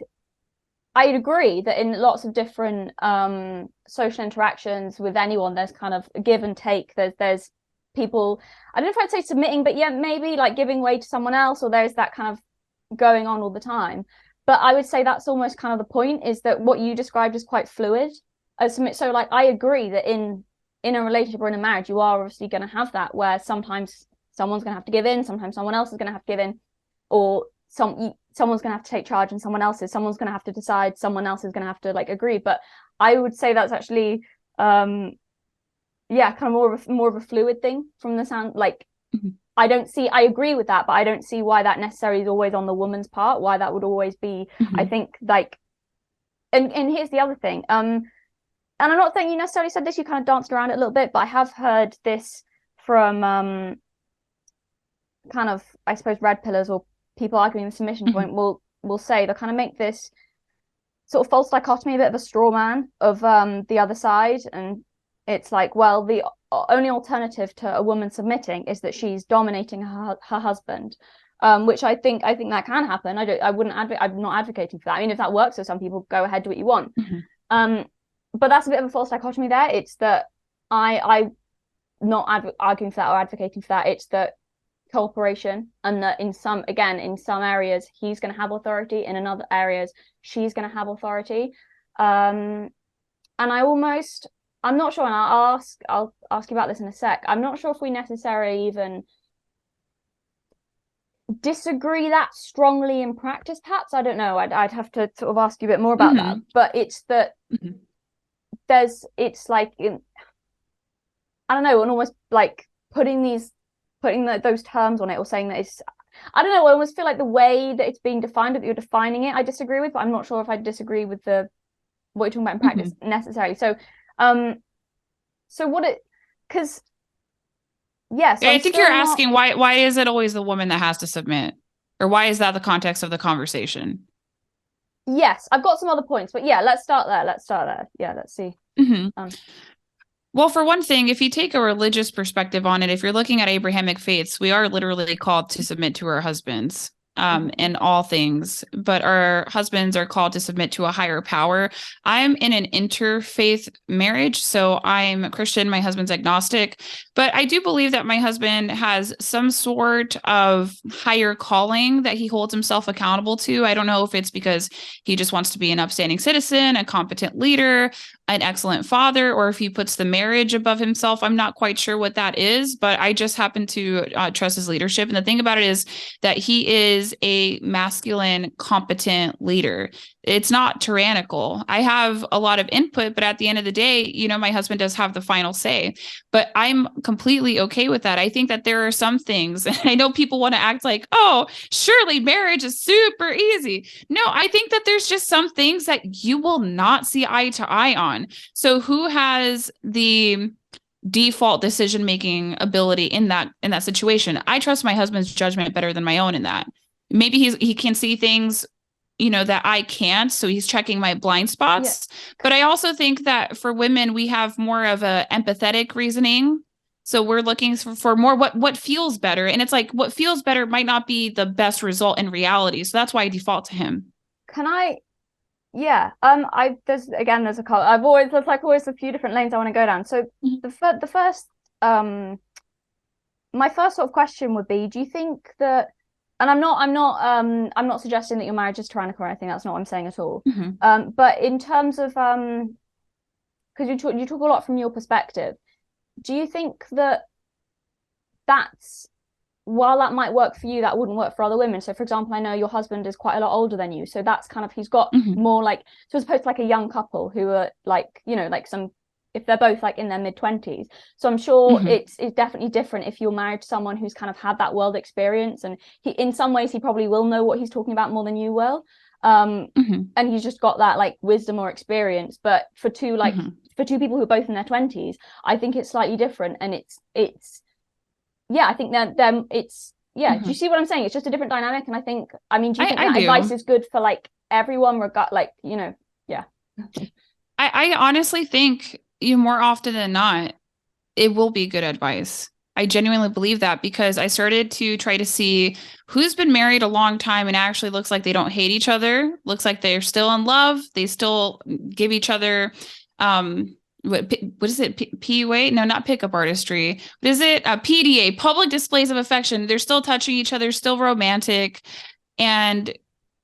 I'd agree that in lots of different social interactions with anyone, there's kind of a give and take. There's people, I don't know if I'd say submitting, but maybe like giving way to someone else, or there's that kind of going on all the time. But I would say that's almost kind of the point, is that what you described is quite fluid. So like, I agree that in in a relationship or in a marriage, you are obviously going to have that where sometimes someone's going to have to give in, sometimes someone else is going to have to give in, or someone's going to have to take charge and someone's going to have to decide, someone else is going to have to like agree. But I would say that's actually kind of more of a fluid thing from the sound. Like I agree with that, but I don't see why that necessarily is always on the woman's part, why that would always be. I think like, and here's the other thing, and I'm not saying you necessarily said this, you kind of danced around it a little bit, but I have heard this from kind of, I suppose, red pillars or people arguing the submission point will say, they'll kind of make this sort of false dichotomy, a bit of a straw man of the other side. And it's like, well, the only alternative to a woman submitting is that she's dominating her husband, which I think that can happen. I'm not advocating for that. I mean, if that works for some people, go ahead, do what you want. But that's a bit of a false dichotomy there. It's that I'm not arguing for that or advocating for that. It's that cooperation, and that in some areas he's going to have authority, in other areas she's going to have authority. And I'm not sure, and I'll ask you about this in a sec. I'm not sure if we necessarily even disagree that strongly in practice, perhaps. I don't know. I'd have to sort of ask you a bit more about that. But it's that it's like, I don't know, and almost like putting those terms on it, or saying that it's, I don't know, I almost feel like the way that it's being defined, that you're defining it, I disagree with, but I'm not sure if I disagree with what you're talking about in practice necessarily. So because yes, I think you're asking why is it always the woman that has to submit, or why is that the context of the conversation? Yes, I've got some other points, but yeah, let's start there. Yeah, let's see. Well, for one thing, if you take a religious perspective on it, if you're looking at Abrahamic faiths, we are literally called to submit to our husbands in all things, but our husbands are called to submit to a higher power. I'm in an interfaith marriage, so I'm Christian, my husband's agnostic, but I do believe that my husband has some sort of higher calling that he holds himself accountable to. I don't know if it's because he just wants to be an upstanding citizen, a competent leader, an excellent father, or if he puts the marriage above himself. I'm not quite sure what that is, but I just happen to trust his leadership. And the thing about it is that he is a masculine, competent leader. It's not tyrannical. I have a lot of input, but at the end of the day, you know, my husband does have the final say, but I'm completely okay with that. I think that there are some things, and I know people want to act like, oh, surely marriage is super easy. No, I think that there's just some things that you will not see eye to eye on. So who has the default decision-making ability in that situation? I trust my husband's judgment better than my own in that. Maybe he can see things, you know, that I can't, so he's checking my blind spots. Yeah. But I also think that for women, we have more of a empathetic reasoning. So we're looking for more what feels better. And it's like, what feels better might not be the best result in reality. So that's why I default to him. Yeah. There's always a few different lanes I want to go down. So the first, my first sort of question would be, do you think that, and I'm not suggesting that your marriage is tyrannical or anything. That's not what I'm saying at all. But in terms of, because you talk a lot from your perspective, do you think that while that might work for you, that wouldn't work for other women? So for example, I know your husband is quite a lot older than you, so that's kind of, he's got more like, so as opposed to like a young couple who are like, you know, like if they're both like in their mid-20s. So I'm sure it's definitely different if you're married to someone who's kind of had that world experience, and he, in some ways, he probably will know what he's talking about more than you will. And he's just got that like wisdom or experience. But for two people who are both in their 20s, I think it's slightly different. And it's yeah, I think that it's, yeah. Do you see what I'm saying? It's just a different dynamic. And do you think that advice is good for like everyone, yeah. I honestly think more often than not, it will be good advice. I genuinely believe that, because I started to try to see who's been married a long time and actually looks like they don't hate each other, looks like they're still in love. They still give each other, what is it? PUA? No, not pickup artistry. What is it? PDA, public displays of affection. They're still touching each other, still romantic. And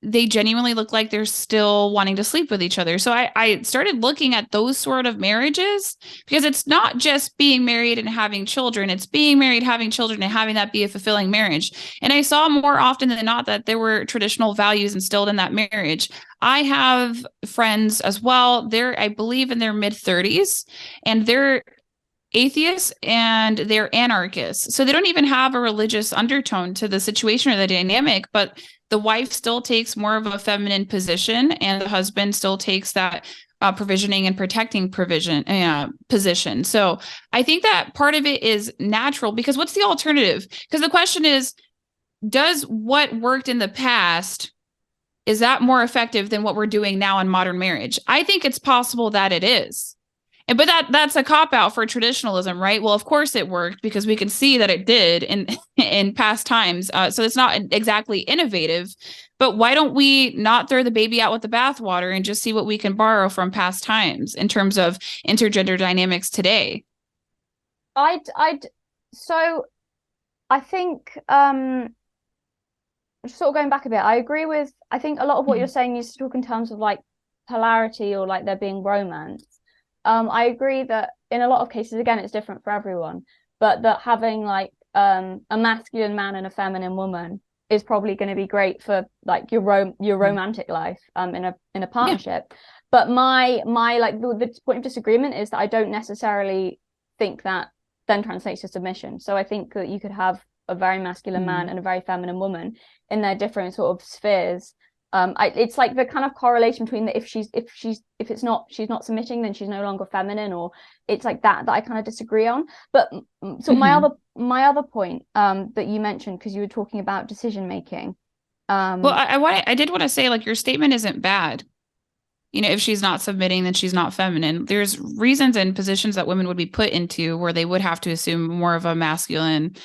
they genuinely look like they're still wanting to sleep with each other. So I started looking at those sort of marriages, because it's not just being married and having children. It's being married, having children, and having that be a fulfilling marriage. And I saw more often than not that there were traditional values instilled in that marriage. I have friends as well. They're, I believe, in their mid-30s, and they're atheists and they're anarchists. So they don't even have a religious undertone to the situation or the dynamic, but the wife still takes more of a feminine position, and the husband still takes that provisioning and protecting position. So I think that part of it is natural, because what's the alternative? Because the question is, does what worked in the past, is that more effective than what we're doing now in modern marriage? I think it's possible that it is. But that's a cop out for traditionalism, right? Well, of course it worked, because we can see that it did in past times. So it's not exactly innovative. But why don't we not throw the baby out with the bathwater and just see what we can borrow from past times in terms of intergender dynamics today? So I think just sort of going back a bit, I agree with, I think a lot of what you're saying is to talk in terms of like polarity or like there being romance. I agree that in a lot of cases, again, it's different for everyone, but that having like a masculine man and a feminine woman is probably going to be great for like your romantic life in a partnership. Yeah. But my like the point of disagreement is that I don't necessarily think that then translates to submission. So I think that you could have a very masculine man and a very feminine woman in their different sort of spheres. It's like the kind of correlation between that if she's not submitting, then she's no longer feminine, or it's like that I kind of disagree on. But so my other point that you mentioned, because you were talking about decision making. Well, I did want to say, like, your statement isn't bad. You know, if she's not submitting, then she's not feminine. There's reasons and positions that women would be put into where they would have to assume more of a masculine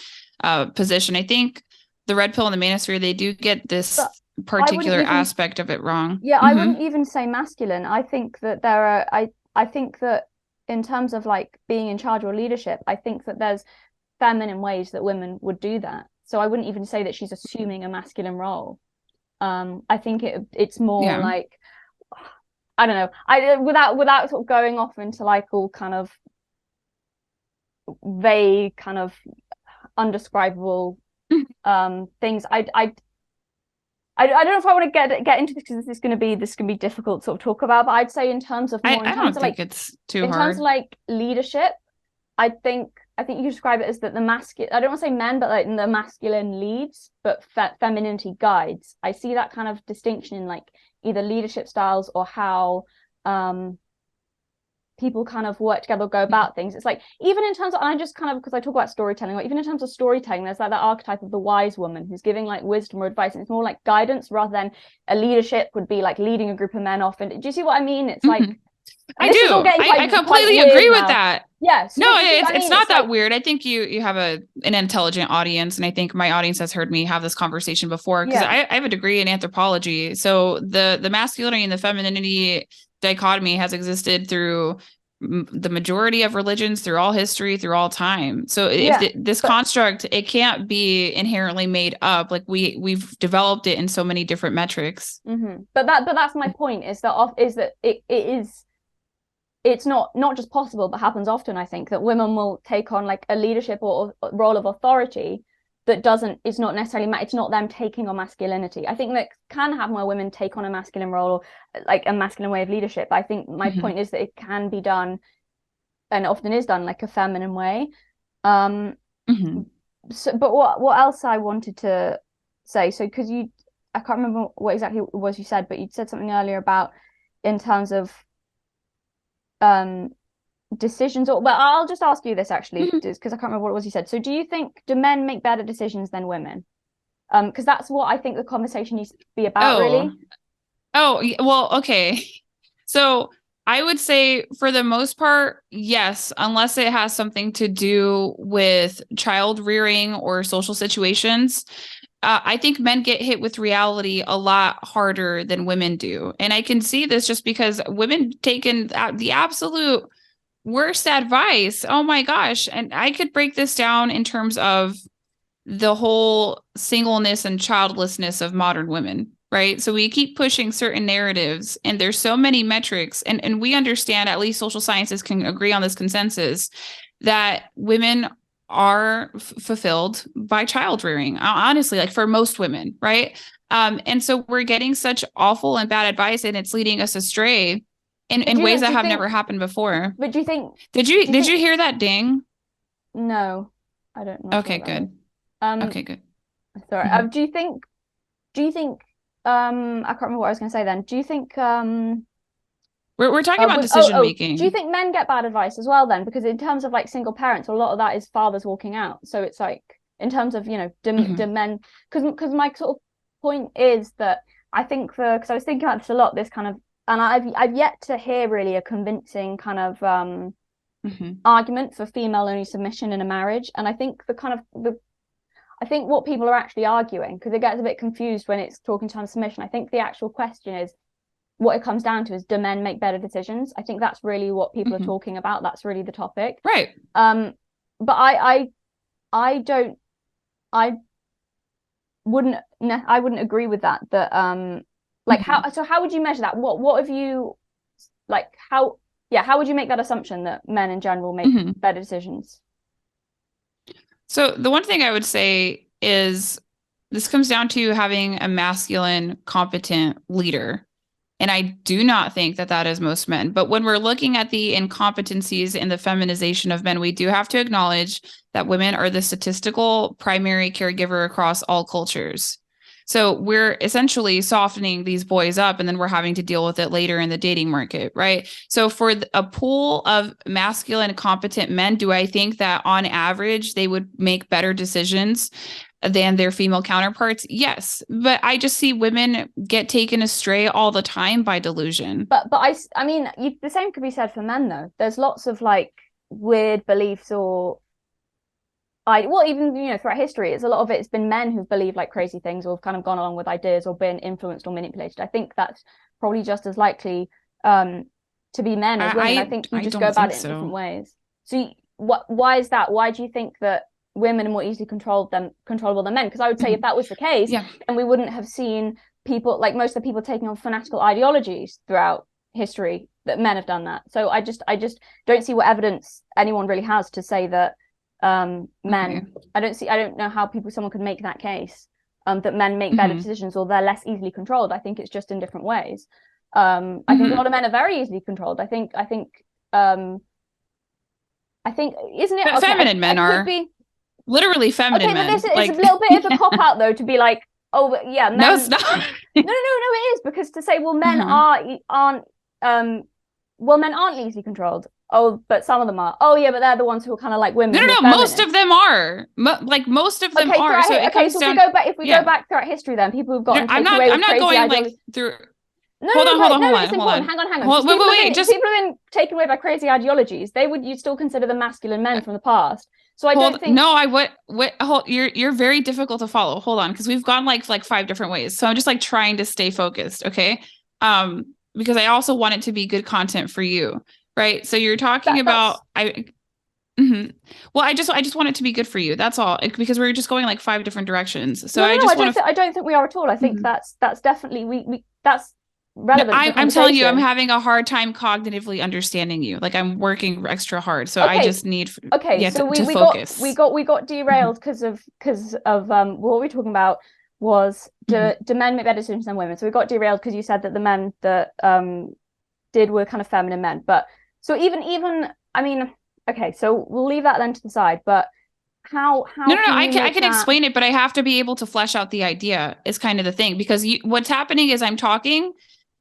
position. I think the red pill and the manosphere, they do get this particular aspect of it wrong. Yeah, I wouldn't even say masculine. I think that there are I think that in terms of like being in charge or leadership, I think that there's feminine ways that women would do that. So I wouldn't even say that she's assuming a masculine role. I think it's more like, I don't know. Without sort of going off into like all kind of vague, kind of undescribable things. I don't know if I want to get into this, because this is going to be difficult to sort of talk about. But I'd say in terms of I don't think it's too hard. In terms of like leadership, I think you describe it as that the masculine. I don't want to say men, but like the masculine leads, but femininity guides. I see that kind of distinction in like either leadership styles or how people kind of work together or go about things. It's like, even in terms of, I just kind of, because I talk about storytelling, like even in terms of storytelling, there's like that archetype of the wise woman who's giving like wisdom or advice, and it's more like guidance rather than a leadership would be like leading a group of men off. And do you see what I mean? It's like, I do. I completely agree with that. Yes. No, it's not that weird. I think you have an intelligent audience, and I think my audience has heard me have this conversation before, because I have a degree in anthropology. So the masculinity and the femininity dichotomy has existed through the majority of religions, through all history, through all time. So this construct, it can't be inherently made up. Like we've developed it in so many different metrics. But that's my point, is that it's not just possible, but happens often. I think that women will take on like a leadership or role of authority that it's not necessarily, it's not them taking on masculinity. I think that can happen where women take on a masculine role, or like a masculine way of leadership. I think my point is that it can be done, and often is done, like a feminine way. So, but what else I wanted to say, so because I can't remember what exactly it was you said, but you said something earlier about in terms of decisions, but I'll just ask you this actually, because I can't remember what it was you said. So do men make better decisions than women? Because that's what I think the conversation needs to be about, really. Well, okay. So I would say for the most part, yes, unless it has something to do with child rearing or social situations. I think men get hit with reality a lot harder than women do. And I can see this just because women taken the absolute worst advice. Oh my gosh. And I could break this down in terms of the whole singleness and childlessness of modern women. right? So we keep pushing certain narratives, and there's so many metrics, and we understand, at least social sciences can agree on this consensus, that women are fulfilled by child rearing, honestly, like for most women, right? And so we're getting such awful and bad advice, and it's leading us astray in ways that have never happened before. But do you think? Did you hear that ding? No, I don't know. Okay, good. Okay, good. Sorry. Mm-hmm. Do you think? I can't remember what I was going to say then. Do you think? We're talking about decision making. Do you think men get bad advice as well then? Because in terms of like single parents, a lot of that is fathers walking out. So it's like in terms of, you know, do men? Because my sort of point is that I think because I was thinking about this a lot, this kind of, and I've yet to hear really a convincing kind of argument for female only submission in a marriage. And I think I think what people are actually arguing, because it gets a bit confused when it's talking time submission, I think the actual question is, what it comes down to is, do men make better decisions? I think that's really what people are talking about. That's really the topic. Right. But I wouldn't agree with that. That like how would you measure that? What have you, like, how would you make that assumption that men in general make better decisions? So the one thing I would say is this comes down to having a masculine, competent leader. And I do not think that that is most men. But when we're looking at the incompetencies and the feminization of men, we do have to acknowledge that women are the statistical primary caregiver across all cultures. So we're essentially softening these boys up, and then we're having to deal with it later in the dating market, right? So for a pool of masculine, competent men, do I think that on average they would make better decisions than their female counterparts? Yes, but I just see women get taken astray all the time by delusion. But I mean, the same could be said for men though. There's lots of like weird beliefs or even, you know, throughout history, it's a lot of it's been men who've believed like crazy things or have kind of gone along with ideas or been influenced or manipulated. I think that's probably just as likely to be men as women. I think you just go about it in different ways. So why is that? Why do you think that women are more easily controllable than men? Because I would say if that was the case, then we wouldn't have seen people, like most of the people taking on fanatical ideologies throughout history, that men have done that. So I just don't see what evidence anyone really has to say that men, I don't know how someone could make that case that men make better decisions or they're less easily controlled. I think it's just in different ways. I think a lot of men are very easily controlled. I think isn't it feminine men are literally feminine men. But it's a little bit of a cop out though to be like, oh yeah, men, no, it's not. no, it is, because to say, well, men men aren't easily controlled. Oh, but some of them are. Oh yeah, but they're the ones who are kind of like women. No, most of them are. Most of them are. So if we go back throughout history, then people who've gotten I'm not going like through. Hold on. Hang on. Wait. Just people have been taken away by crazy ideologies. You'd still consider them masculine men from the past. So I don't think. No, you're very difficult to follow. Hold on, because we've gone like 5 different ways. So I'm just like trying to stay focused, okay? Because I also want it to be good content for you, right? So you're talking about Well, I just want it to be good for you. That's all. Because we're just going like 5 different directions. So I don't think we are at all. I think that's definitely we that's relevant. I'm telling you, I'm having a hard time cognitively understanding you. Like I'm working extra hard, so I just need so to focus. We got derailed because of what we're talking about was do men make better decisions than women. So we got derailed because you said that the men that were kind of feminine men. But so even I mean, okay, so we'll leave that then to the side. But how no, I can explain it, but I have to be able to flesh out the idea is kind of the thing, because what's happening is I'm talking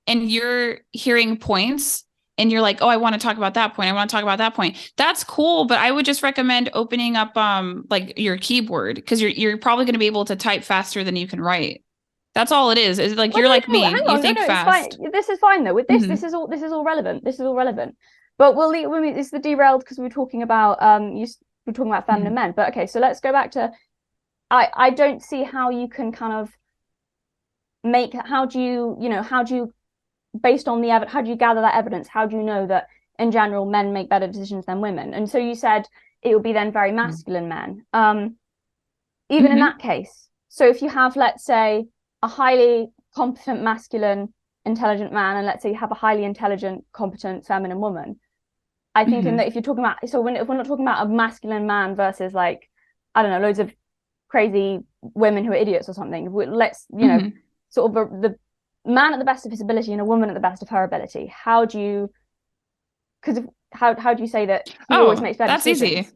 and you're hearing points and you're like, oh, I want to talk about that point. I want to talk about that point. That's cool. But I would just recommend opening up like your keyboard, because you're probably going to be able to type faster than you can write. That's all it is. It's like you're like me. You think fast. This is fine though. With this, this is all relevant. This is all relevant. But it's the derailed because we were talking about we're talking about feminine men. But okay, so let's go back to I don't see how you can kind of how do you based on the evidence, how do you gather that evidence? How do you know that in general men make better decisions than women? And so you said it would be then very masculine men. Even in that case, so if you have, let's say, a highly competent masculine intelligent man, and let's say you have a highly intelligent competent feminine woman, I think in that if you're talking about, so if we're not talking about a masculine man versus like, I don't know, loads of crazy women who are idiots or something, let's, you know, sort of the man at the best of his ability and a woman at the best of her ability, how do you say that he always makes better decisions?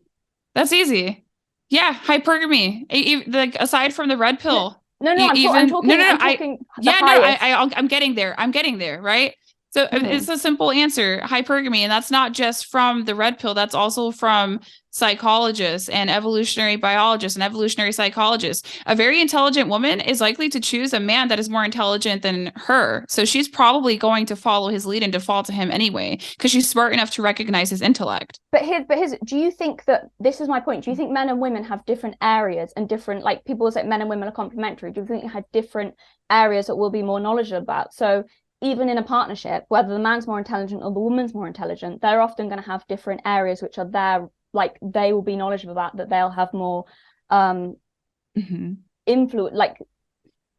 That's easy. Yeah, hypergamy. Like aside from the red pill. I'm talking I'm getting there, right? So it's a simple answer, hypergamy. And that's not just from the red pill. That's also from psychologists and evolutionary biologists and evolutionary psychologists. A very intelligent woman is likely to choose a man that is more intelligent than her. So she's probably going to follow his lead and default to him anyway, because she's smart enough to recognize his intellect. But do you think that, this is my point, do you think men and women have different areas and different, like people will say men and women are complementary. Do you think you have different areas that we'll be more knowledgeable about? So even in a partnership, whether the man's more intelligent or the woman's more intelligent, they're often going to have different areas which are there, like they will be knowledgeable about, that they'll have more influence, like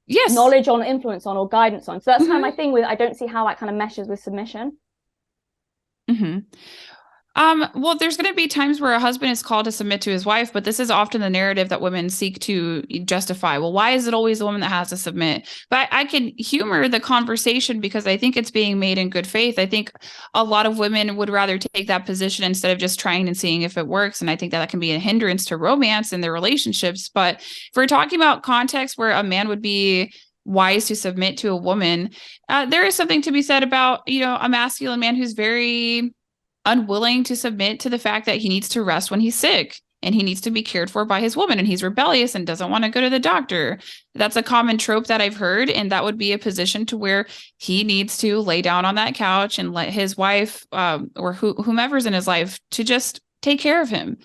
knowledge on, influence on, or guidance on. So that's kind of my thing with, I don't see how that kind of meshes with submission. Well, there's going to be times where a husband is called to submit to his wife, but this is often the narrative that women seek to justify. Well, why is it always the woman that has to submit? But I can humor the conversation because I think it's being made in good faith. I think a lot of women would rather take that position instead of just trying and seeing if it works. And I think that can be a hindrance to romance and their relationships. But if we're talking about context where a man would be wise to submit to a woman, there is something to be said about, you know, a masculine man who's very unwilling to submit to the fact that he needs to rest when he's sick and he needs to be cared for by his woman, and he's rebellious and doesn't want to go to the doctor. That's a common trope that I've heard. And that would be a position to where he needs to lay down on that couch and let his wife or whomever's in his life to just take care of him.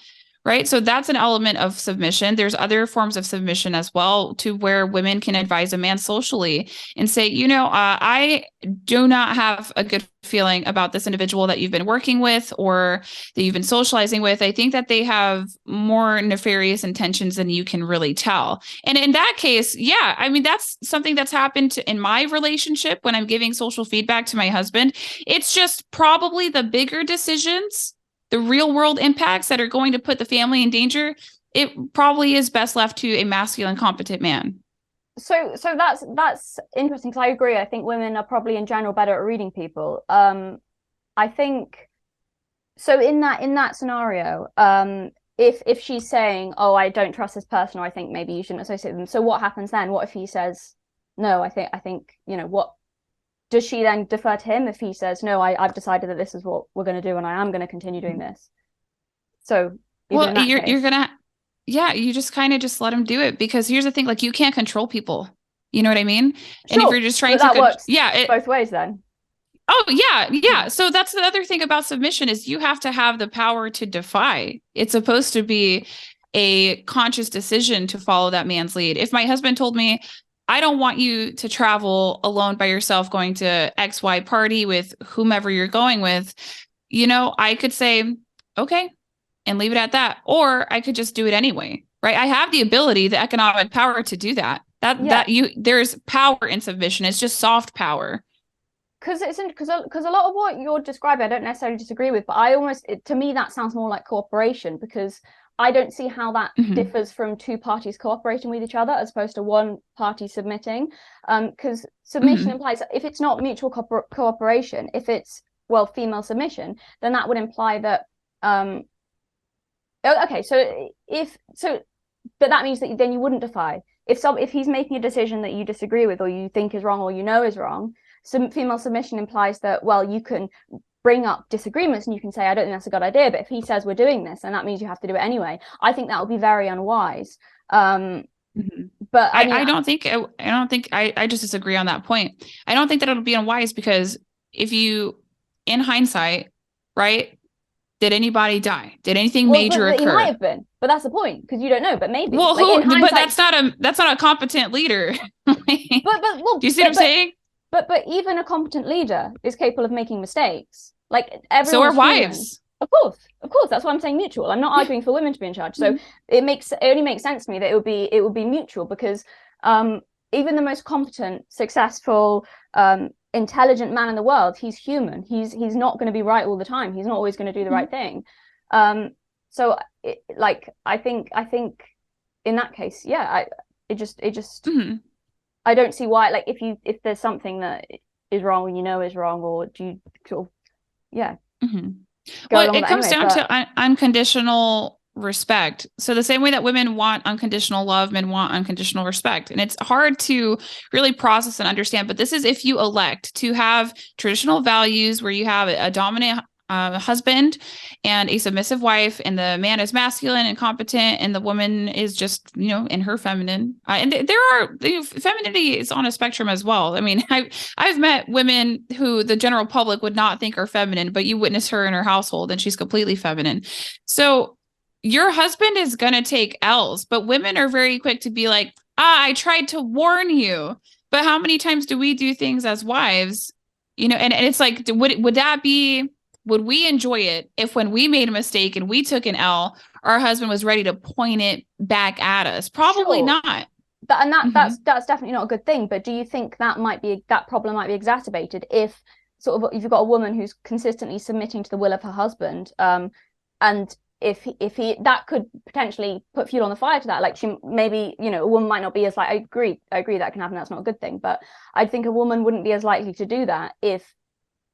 Right. So that's an element of submission. There's other forms of submission as well, to where women can advise a man socially and say, you know, I do not have a good feeling about this individual that you've been working with or that you've been socializing with. I think that they have more nefarious intentions than you can really tell. And in that case, yeah, I mean, that's something that's happened in my relationship when I'm giving social feedback to my husband. It's just probably the bigger decisions, the real world impacts that are going to put the family in danger, it probably is best left to a masculine, competent man. So that's interesting, because I agree. I think women are probably in general better at reading people. I think so in that scenario, if she's saying, oh, I don't trust this person, or I think maybe you shouldn't associate with them. So what happens then? What if he says, no, I think, you know, what does she then defer to him if he says, no, I've decided that this is what we're going to do and I am going to continue doing this? So well, you're gonna, yeah, you just kind of just let him do it, because here's the thing, like, you can't control people. You know what I mean? Sure, and if you're just trying that works both ways then. Oh, yeah. So that's the other thing about submission, is you have to have the power to defy. It's supposed to be a conscious decision to follow that man's lead. If my husband told me, I don't want you to travel alone by yourself going to XY party with whomever you're going with, you know, I could say, okay, and leave it at that. Or I could just do it anyway, right? I have the ability, the economic power to do that. There's power in submission. It's just soft power. Because a lot of what you're describing, I don't necessarily disagree with, but to me, that sounds more like cooperation, because I don't see how that differs from two parties cooperating with each other as opposed to one party submitting. Because submission implies, if it's not mutual cooperation, if it's, well, female submission, then that would imply that, okay, but that means that then you wouldn't defy. If he's making a decision that you disagree with, or you think is wrong, or you know is wrong, female submission implies that, well, you can bring up disagreements and you can say, I don't think that's a good idea, but if he says we're doing this, and that means you have to do it anyway, I think that would be very unwise. But I just disagree on that point. I don't think that it'll be unwise, because if you, in hindsight, right, did anybody die? Did anything major occur? It might have been, but that's the point, because you don't know. But maybe. Well, but that's not a competent leader. Do you see what I'm saying? But even a competent leader is capable of making mistakes. Like, so are wives. Of course. That's why I'm saying mutual. I'm not arguing for women to be in charge. So it only makes sense to me that it would be mutual, because even the most competent, successful, intelligent man in the world, he's human. He's not going to be right all the time. He's not always going to do the right thing. So I think in that case, yeah, it just I don't see why, like, if there's something that is wrong and is wrong, or do you sort of well, it comes down to unconditional respect. So the same way that women want unconditional love, men want unconditional respect. And it's hard to really process and understand, but this is if you elect to have traditional values where you have a dominant husband and a submissive wife, and the man is masculine and competent, and the woman is just, in her feminine. And femininity is on a spectrum as well. I mean, I've met women who the general public would not think are feminine, but you witness her in her household and she's completely feminine. So your husband is going to take L's, but women are very quick to be like, I tried to warn you. But how many times do we do things as wives, and it's like, would we enjoy it if when we made a mistake and we took an L, our husband was ready to point it back at us? Probably not. That's definitely not a good thing. But do you think that problem might be exacerbated if you've got a woman who's consistently submitting to the will of her husband, and if he that could potentially put fuel on the fire to that? Like, she maybe, a woman might not be as like, I agree that can happen, that's not a good thing, but I think a woman wouldn't be as likely to do that if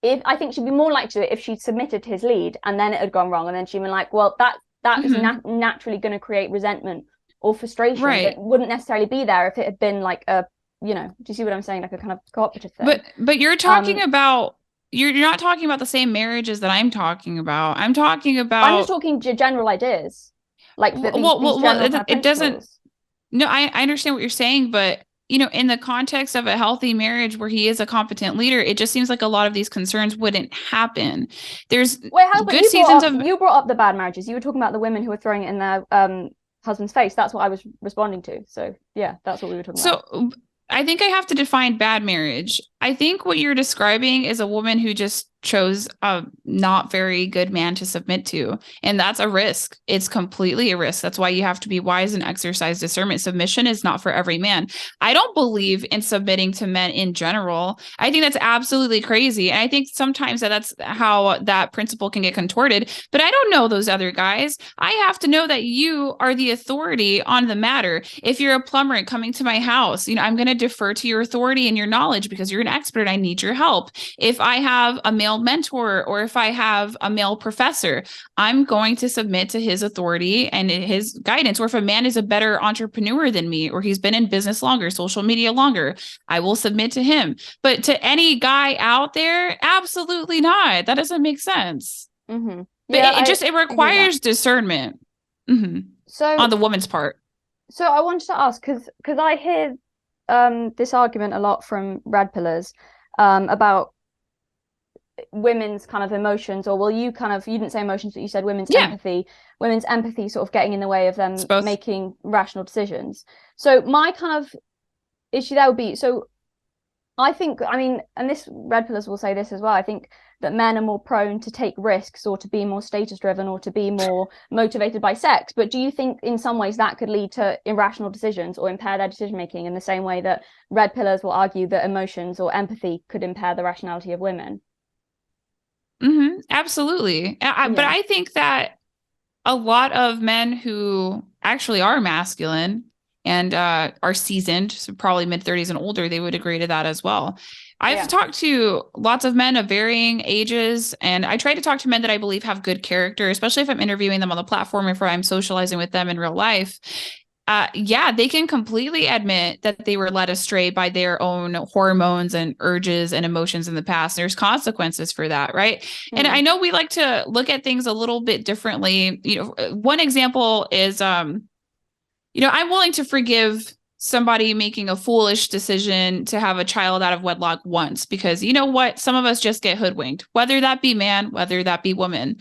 I think she'd be more likely to if she'd submitted to his lead and then it had gone wrong, and then she'd been like, well, that is naturally going to create resentment or frustration that wouldn't necessarily be there if it had been like a, do you see what I'm saying, like a kind of cooperative thing. But you're talking about, you're not talking about the same marriages that I'm talking about. I'm just talking general ideas, like it doesn't. No, I understand what you're saying, but in the context of a healthy marriage where he is a competent leader, it just seems like a lot of these concerns wouldn't happen. There's good seasons of. You brought up the bad marriages. You were talking about the women who were throwing it in their husband's face. That's what I was responding to. So yeah, that's what we were talking about. So I think I have to define bad marriage. I think what you're describing is a woman who just chose a not very good man to submit to. And that's a risk. It's completely a risk. That's why you have to be wise and exercise discernment. Submission is not for every man. I don't believe in submitting to men in general. I think that's absolutely crazy. And I think sometimes that's how that principle can get contorted. But I don't know those other guys. I have to know that you are the authority on the matter. If you're a plumber coming to my house, I'm going to defer to your authority and your knowledge because you're an expert. I need your help. If I have a male mentor or if I have a male professor, I'm going to submit to his authority and his guidance. Or if a man is a better entrepreneur than me, or he's been in business longer, social media longer, I will submit to him. But to any guy out there, absolutely not. That doesn't make sense. Mm-hmm. Yeah, but it requires discernment. Mm-hmm. So on the woman's part. So I wanted to ask, because I hear this argument a lot from rad pillars about women's kind of emotions, or you didn't say emotions, but you said women's empathy sort of getting in the way of them making rational decisions. So my kind of issue there would be, so I think, and this red pillars will say this as well, I think that men are more prone to take risks or to be more status driven or to be more motivated by sex. But do you think in some ways that could lead to irrational decisions or impair their decision making in the same way that red pillars will argue that emotions or empathy could impair the rationality of women? Mm-hmm, absolutely. But I think that a lot of men who actually are masculine and are seasoned, so probably mid-30s and older, they would agree to that as well. I've talked to lots of men of varying ages, and I try to talk to men that I believe have good character, especially if I'm interviewing them on the platform, if I'm socializing with them in real life. They can completely admit that they were led astray by their own hormones and urges and emotions in the past. There's consequences for that, right? Mm-hmm. And I know we like to look at things a little bit differently. One example is, I'm willing to forgive somebody making a foolish decision to have a child out of wedlock once, because you know what? Some of us just get hoodwinked, whether that be man, whether that be woman.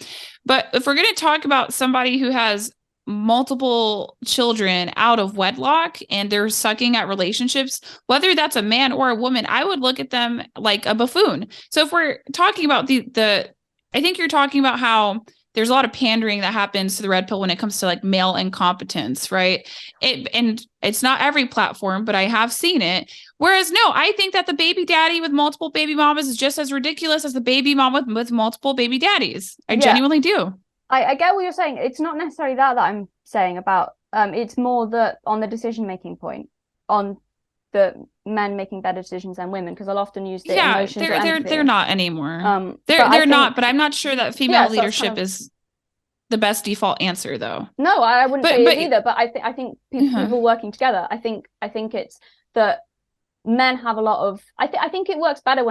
But if we're going to talk about somebody who has multiple children out of wedlock and they're sucking at relationships, whether that's a man or a woman, I would look at them like a buffoon. So if we're talking about I think you're talking about how there's a lot of pandering that happens to the red pill when it comes to like male incompetence, right? And it's not every platform, but I have seen it. Whereas no, I think that the baby daddy with multiple baby mamas is just as ridiculous as the baby mom with multiple baby daddies. I genuinely do. I get what you're saying. It's not necessarily that I'm saying about, it's more that on the decision-making point, on the men making better decisions than women, because I'll often use the emotions. They're not anymore. They're not, but I'm not sure that female leadership is the best default answer, though. No, I wouldn't say it either. But I think people working together. I think it's that men have a lot of. I think it works better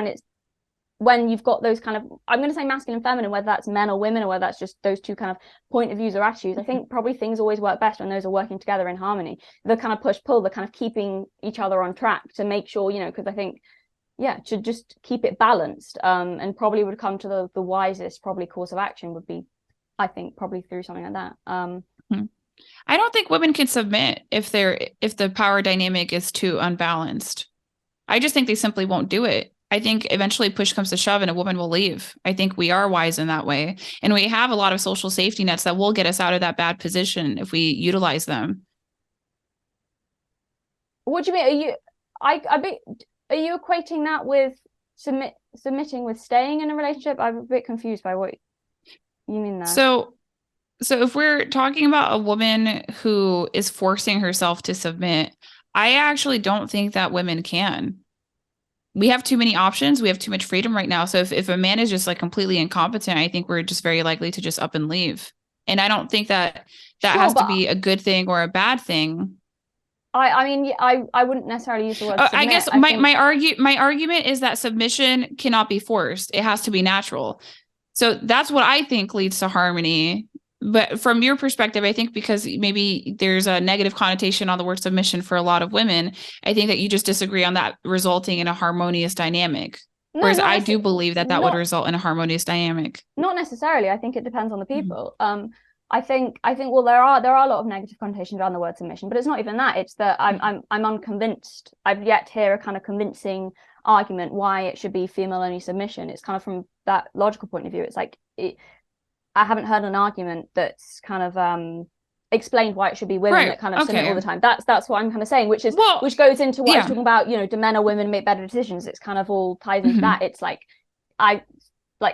when you've got those kind of, I'm going to say masculine and feminine, whether that's men or women or whether that's just those two kind of point of views or attitudes. I think probably things always work best when those are working together in harmony. The kind of push-pull, the kind of keeping each other on track to make sure, because I think, to just keep it balanced, and probably would come to the wisest probably course of action would be, I think, probably through something like that. I don't think women can submit if the power dynamic is too unbalanced. I just think they simply won't do it. I think eventually push comes to shove and a woman will leave. I think we are wise in that way. And we have a lot of social safety nets that will get us out of that bad position if we utilize them. What do you mean? Are you equating that with submitting with staying in a relationship? I'm a bit confused by what you mean there. So if we're talking about a woman who is forcing herself to submit, I actually don't think that women can. We have too many options. We have too much freedom right now. So if a man is just like completely incompetent, I think we're just very likely to just up and leave. And I don't think that has to be a good thing or a bad thing. I wouldn't necessarily use the word submit. I guess my argument is that submission cannot be forced. It has to be natural. So that's what I think leads to harmony. But from your perspective, I think because maybe there's a negative connotation on the word submission for a lot of women, I think that you just disagree on that resulting in a harmonious dynamic. Whereas I do believe that would result in a harmonious dynamic. Not necessarily. I think it depends on the people. I think well, there are a lot of negative connotations around the word submission, but it's not even that. It's that I'm unconvinced. I've yet to hear a kind of convincing argument why it should be female only submission. It's kind of from that logical point of view. It's like I haven't heard an argument that's kind of explained why it should be women that kind of submit all the time. That's what I'm kind of saying, which goes into what I was talking about, do men or women make better decisions? It's kind of all ties into that. It's like,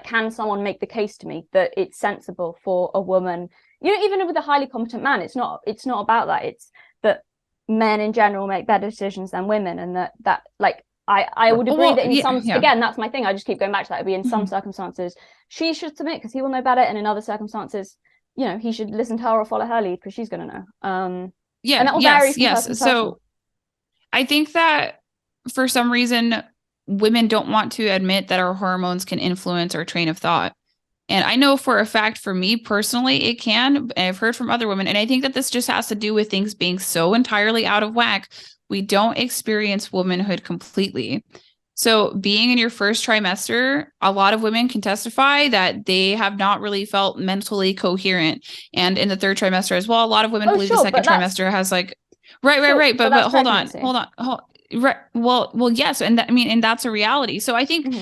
can someone make the case to me that it's sensible for a woman, even with a highly competent man, it's not about that. It's that men in general make better decisions than women, and that I would agree that in again, that's my thing. I just keep going back to that. It'd be in some circumstances she should submit because he will know better, and in other circumstances, he should listen to her or follow her lead because she's going to know. And that will vary from person to person. So I think that for some reason women don't want to admit that our hormones can influence our train of thought. And I know for a fact, for me personally, it can. I've heard from other women, and I think that this just has to do with things being so entirely out of whack. We don't experience womanhood completely. So being in your first trimester, a lot of women can testify that they have not really felt mentally coherent. And in the third trimester as well, a lot of women believe the second trimester has like, right. But hold on. Right. Well, yes. And and that's a reality. So I think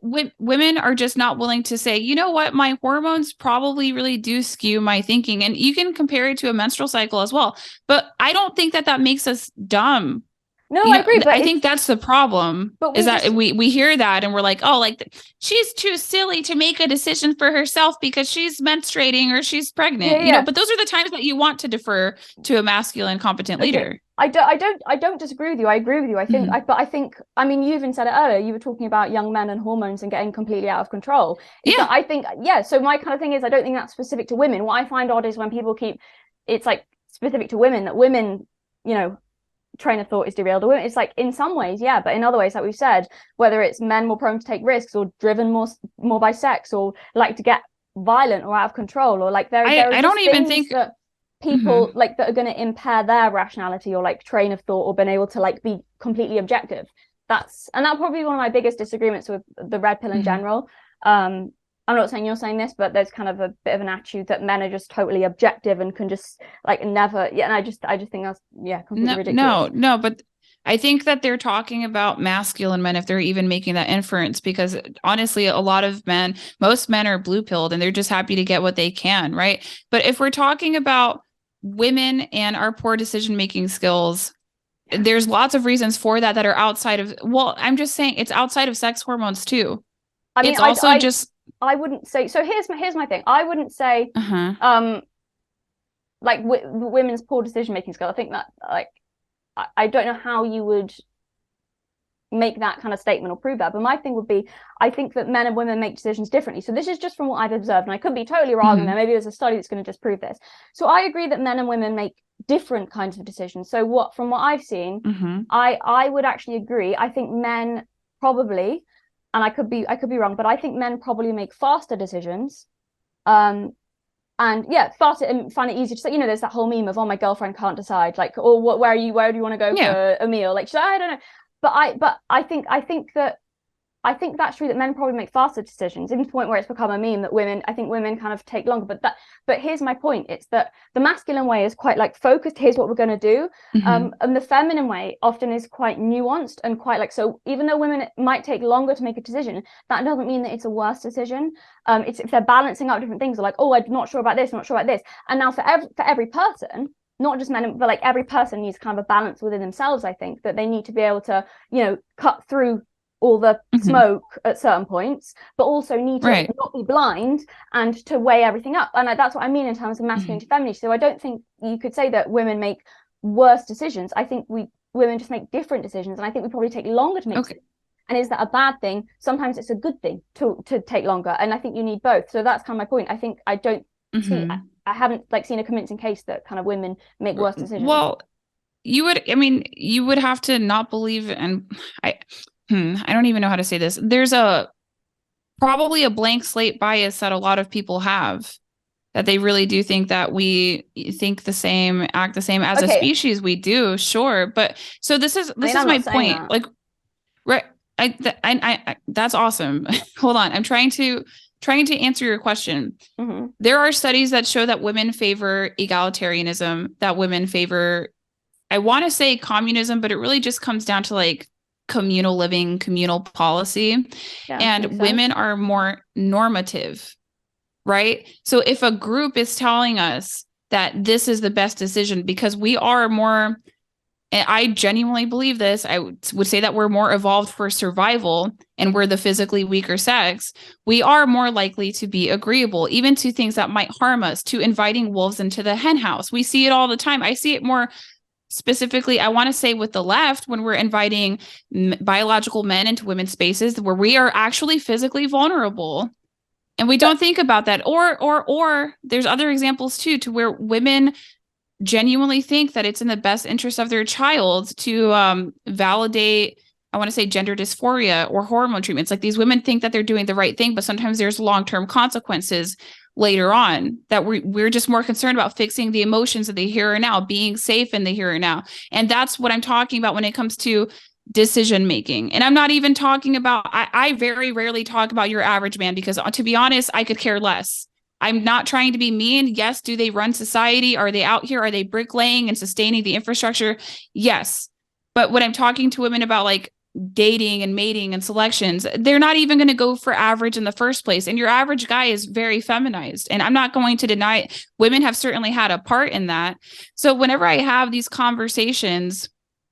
women are just not willing to say, you know what, my hormones probably really do skew my thinking. And you can compare it to a menstrual cycle as well. But I don't think that makes us dumb. No, I agree. But I think that's the problem is that we hear that and we're like, oh, like she's too silly to make a decision for herself because she's menstruating or she's pregnant. But those are the times that you want to defer to a masculine, competent leader. I don't disagree with you. I agree with you. I think, you even said it earlier. You were talking about young men and hormones and getting completely out of control. I think, So my kind of thing is, I don't think that's specific to women. What I find odd is when people it's like specific to women, that women, train of thought is derailed. It's like in some ways, but in other ways, like we've said, whether it's men more prone to take risks or driven more by sex or like to get violent or out of control or like I don't even think that people like that are going to impair their rationality or like train of thought or been able to like be completely objective. That's probably one of my biggest disagreements with the red pill in general. I'm not saying you're saying this, but there's kind of a bit of an attitude that men are just totally objective and can just like never. And I just think that's completely ridiculous. No, I think that they're talking about masculine men if they're even making that inference, because honestly, a lot of men, most men are blue pilled and they're just happy to get what they can, right? But if we're talking about women and our poor decision making skills, there's lots of reasons for that that are outside of, well, I'm just saying it's outside of sex hormones too. I mean, it's also just, I wouldn't say, so here's my thing. I wouldn't say like women's poor decision making skill. I think that like I don't know how you would make that kind of statement or prove that, but my thing would be, I think that men and women make decisions differently. So this is just from what I've observed, and I could be totally wrong, and then maybe there's a study that's going to disprove this. So I agree that men and women make different kinds of decisions. So from what I've seen, I would actually agree. I think men probably, and I could be wrong, but I think men probably make faster decisions. And yeah, faster, and find it easier to say, there's that whole meme of, oh, my girlfriend can't decide, like, or where do you want to go for a meal? Like, I don't know. But I think that's true, that men probably make faster decisions, even to the point where it's become a meme that women kind of take longer. But here's my point. It's that the masculine way is quite like focused, here's what we're going to do. And the feminine way often is quite nuanced and quite like, so even though women might take longer to make a decision, that doesn't mean that it's a worse decision. It's if they're balancing out different things, like, oh, I'm not sure about this, I'm not sure about this. And now for every person, not just men, but like every person needs kind of a balance within themselves. I think that they need to be able to, cut through all the smoke at certain points, but also need to not be blind and to weigh everything up. And that's what I mean in terms of masculinity, femininity. So I don't think you could say that women make worse decisions. I think women just make different decisions, and I think we probably take longer to make decisions. And is that a bad thing? Sometimes it's a good thing to take longer, and I think you need both. So that's kind of my point. I think I don't see, I haven't seen a convincing case that kind of women make worse decisions. Well, you would have to not believe, and I don't even know how to say this. There's probably a blank slate bias that a lot of people have, that they really do think that we think the same, act the same as a species. We do, sure, but so this is my point. That. Like, right? I that's awesome. Hold on, I'm trying to answer your question. There are studies that show that women favor egalitarianism, that women favor, I want to say communism, but it really just comes down to like communal living, communal policy. And women are more normative, right? So if a group is telling us that this is the best decision, because we are more, and I genuinely believe this, I would say that we're more evolved for survival and we're the physically weaker sex, we are more likely to be agreeable, even to things that might harm us, to inviting wolves into the hen house. We see it all the time. I see it more specifically, I want to say with the left, when we're inviting biological men into women's spaces where we are actually physically vulnerable. And we don't think about that. Or there's other examples too, to where women genuinely think that it's in the best interest of their child to validate, I want to say, gender dysphoria or hormone treatments. Like, these women think that they're doing the right thing, but sometimes there's long-term consequences later on, that we're just more concerned about fixing the emotions of the here and now, being safe in the here and now. And that's what I'm talking about when it comes to decision making. And I'm not even talking about, I very rarely talk about your average man, because to be honest, I could care less. I'm not trying to be mean. Yes, do they run society? Are they out here? Are they bricklaying and sustaining the infrastructure? Yes. But when I'm talking to women about like dating and mating and selections, they're not even going to go for average in the first place. And your average guy is very feminized. And I'm not going to deny women have certainly had a part in that. So whenever I have these conversations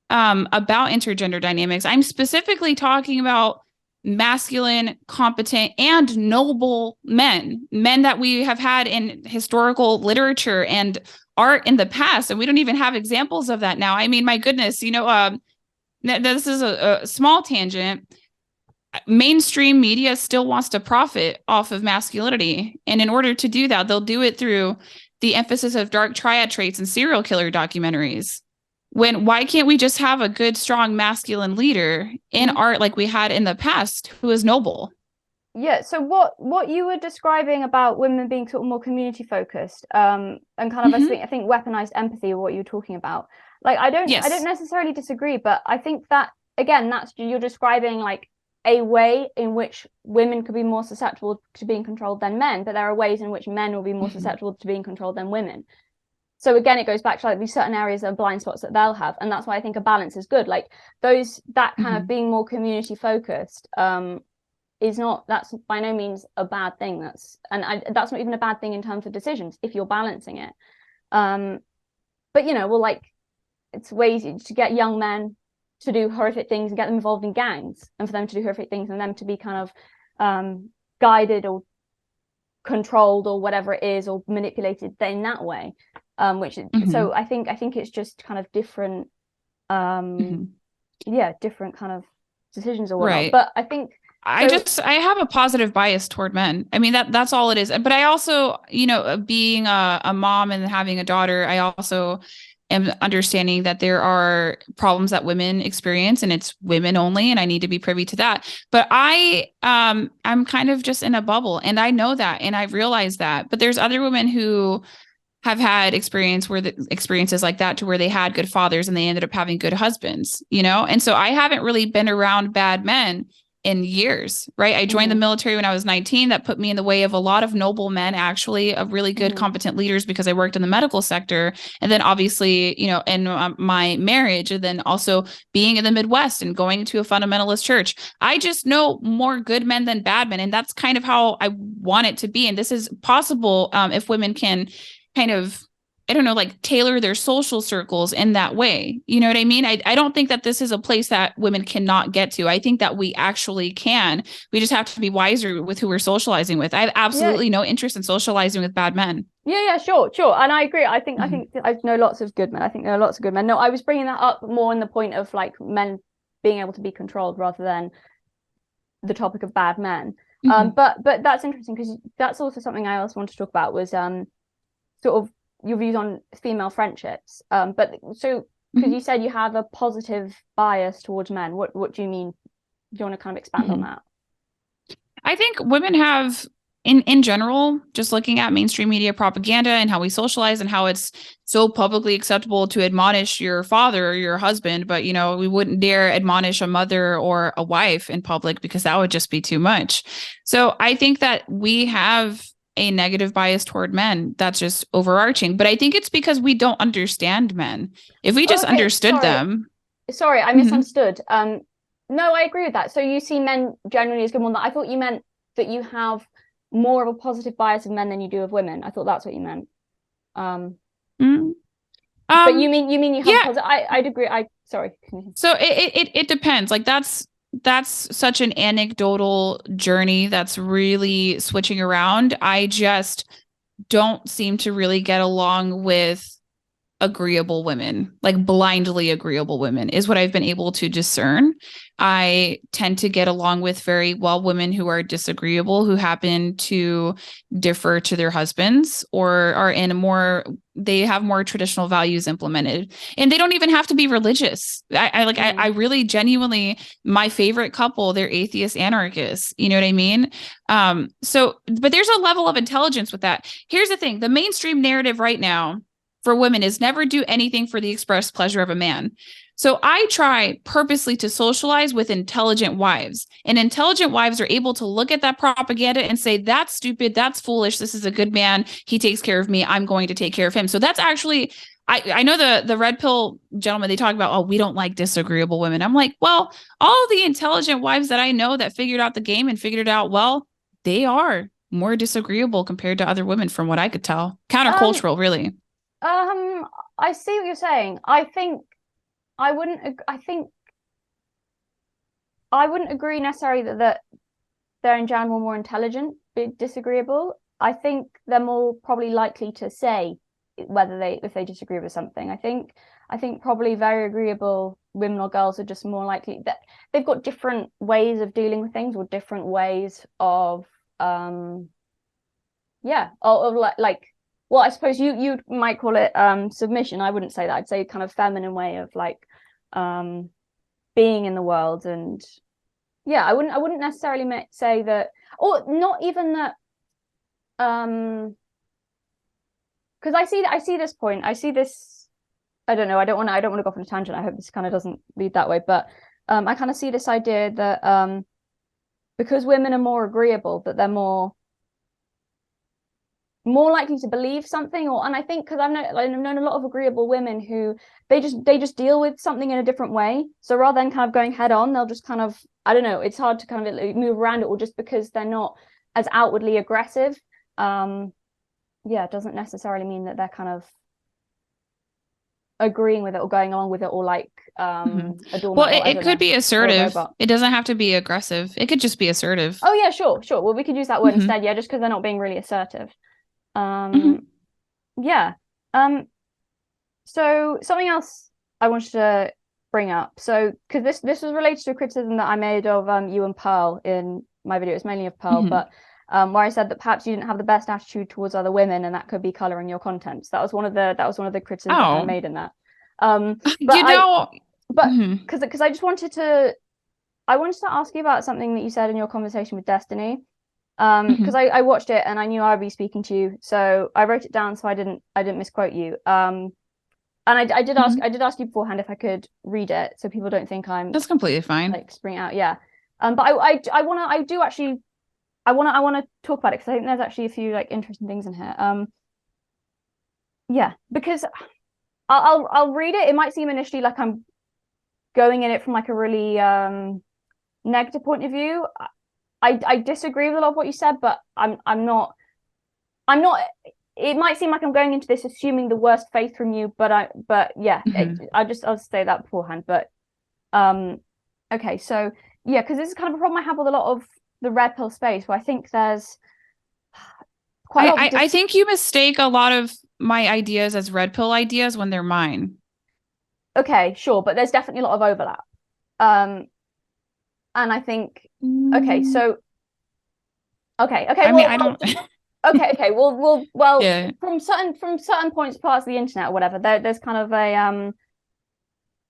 about intergender dynamics, I'm specifically talking about masculine, competent, and noble men that we have had in historical literature and art in the past. And we don't even have examples of that now. I mean, my goodness, this is a small tangent. Mainstream media still wants to profit off of masculinity. And in order to do that, they'll do it through the emphasis of dark triad traits and serial killer documentaries. Why can't we just have a good, strong masculine leader in art like we had in the past, who is noble? Yeah. So what you were describing about women being sort of more community focused, and kind of I think weaponized empathy, or what you were talking about. Like, I don't necessarily disagree, but I think that, again, you're describing like a way in which women could be more susceptible to being controlled than men, but there are ways in which men will be more susceptible to being controlled than women. So again, it goes back to like these certain areas of blind spots that they'll have, and that's why I think a balance is good. Like that kind of being more community focused that's by no means a bad thing. That's not even a bad thing in terms of decisions if you're balancing it. But like it's ways to get young men to do horrific things and get them involved in gangs, and for them to do horrific things and them to be kind of guided or controlled or whatever it is, or manipulated in that way. So I think it's just kind of different different kind of decisions or whatnot. Right. But I think I have a positive bias toward men. I mean, that's all it is. But I also, being a mom and having a daughter, I also am understanding that there are problems that women experience, and it's women only, and I need to be privy to that. But I'm kind of just in a bubble, and I know that, and I realize that. But there's other women who have had experiences like that, to where they had good fathers and they ended up having good husbands, And so I haven't really been around bad men in years, right? I joined the military when I was 19. That put me in the way of a lot of noble men, actually, of really good, competent leaders, because I worked in the medical sector. And then obviously, in my marriage, and then also being in the Midwest and going to a fundamentalist church, I just know more good men than bad men. And that's kind of how I want it to be. And this is possible if women can kind of, I don't know, like tailor their social circles in that way. You know what I mean? I don't think that this is a place that women cannot get to. I think that we actually can. We just have to be wiser with who we're socializing with. I have absolutely no interest in socializing with bad men. Yeah, sure. And I agree. I think I know lots of good men. I think there are lots of good men. No, I was bringing that up more in the point of like men being able to be controlled rather than the topic of bad men. But that's interesting, because that's also something I also wanted to talk about, was sort of your views on female friendships. But so, because you said you have a positive bias towards men, what do you mean? Do you want to kind of expand on that? I think women have, in general, just looking at mainstream media propaganda and how we socialize and how it's so publicly acceptable to admonish your father or your husband, but we wouldn't dare admonish a mother or a wife in public, because that would just be too much. So I think that we have a negative bias toward men that's just overarching, but I think it's because we don't understand men. If we just understood them. Sorry, I misunderstood. No, I agree with that. So you see men generally as good men. I thought you meant that you have more of a positive bias of men than you do of women. I thought that's what you meant. But you mean you have positive. I'd agree. Sorry. So it depends. Like that's such an anecdotal journey that's really switching around. I just don't seem to really get along with agreeable women, like blindly agreeable women is what I've been able to discern. I tend to get along with very well women who are disagreeable, who happen to differ to their husbands, or are they have more traditional values implemented, and they don't even have to be religious. I really genuinely, my favorite couple, they're atheist anarchists. You know what I mean? But there's a level of intelligence with that. Here's the thing. The mainstream narrative right now for women is never do anything for the express pleasure of a man. So I try purposely to socialize with intelligent wives, and intelligent wives are able to look at that propaganda and say, that's stupid. That's foolish. This is a good man. He takes care of me. I'm going to take care of him. So that's actually, I know the red pill gentlemen, they talk about, we don't like disagreeable women. I'm like, well, all the intelligent wives that I know that figured out the game and figured it out well, they are more disagreeable compared to other women, from what I could tell. Countercultural, really. I see what you're saying. I wouldn't agree necessarily that they're in general more intelligent, but disagreeable. I think they're more probably likely to say if they disagree with something. I think probably very agreeable women or girls are just more likely that they've got different ways of dealing with things, or different ways of like. Well, I suppose you might call it submission. I wouldn't say that. I'd say kind of feminine way of like being in the world. And I wouldn't necessarily say that, or not even that, because I see this point. I see this. I don't know. I don't want to go off on a tangent. I hope this kind of doesn't lead that way. But I kind of see this idea that because women are more agreeable, that they're more more likely to believe something, and I think because I've known a lot of agreeable women who they just deal with something in a different way. So rather than kind of going head on, they'll just kind of, I don't know, it's hard to kind of move around it, or just because they're not as outwardly aggressive, it doesn't necessarily mean that they're kind of agreeing with it or going along with it, or like a doormat. Well, it could be assertive. It doesn't have to be aggressive. It could just be assertive. Oh yeah, sure. Well, we could use that word instead. Yeah, just because they're not being really assertive. Yeah. So something else I wanted to bring up. So because this was related to a criticism that I made of you and Pearl in my video. It's mainly of Pearl, but where I said that perhaps you didn't have the best attitude towards other women, and that could be coloring your content. So that was one of the criticisms that I made in that. But because I just wanted to ask you about something that you said in your conversation with Destiny. Because I watched it and I knew I would be speaking to you, so I wrote it down so I didn't misquote you. And I did ask you beforehand if I could read it, so people don't think I'm, that's completely fine, like, spring out. Yeah. But I want to talk about it because I think there's actually a few like interesting things in here. Yeah, because I'll read it. It might seem initially like I'm going in it from like a really negative point of view. I disagree with a lot of what you said, but I'm not. It might seem like I'm going into this assuming the worst faith from you, but yeah, I'll say that beforehand. But okay, so yeah, because this is kind of a problem I have with a lot of the red pill space, where I think there's quite a lot. I think you mistake a lot of my ideas as red pill ideas when they're mine. Okay, sure, but there's definitely a lot of overlap. And I think, okay, so, okay. I mean, I don't. Okay. Well. Yeah. From certain parts of the internet or whatever, there's kind of a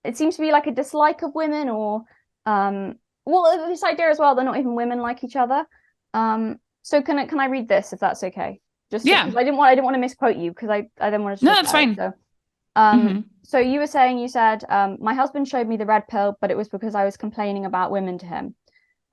it seems to be like a dislike of women, or well, this idea as well, they're not even women like each other. So can I read this if that's okay? Just because I didn't want to misquote you, because I then wanted to. No, that's fine. So. So you said, my husband showed me the red pill, but it was because I was complaining about women to him.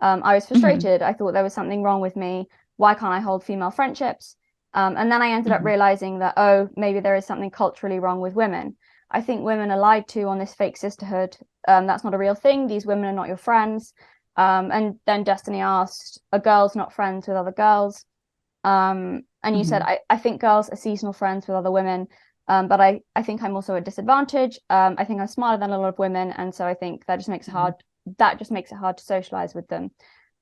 I was frustrated. I thought there was something wrong with me. Why can't I hold female friendships? And then I ended up realizing that, oh, maybe there is something culturally wrong with women. I think women are lied to on this fake sisterhood. That's not a real thing. These women are not your friends. And then Destiny asked, are girls not friends with other girls? And you said, I think girls are seasonal friends with other women. But I think I'm also at a disadvantage. I think I'm smarter than a lot of women, and so I think that just makes it hard. That just makes it hard to socialize with them.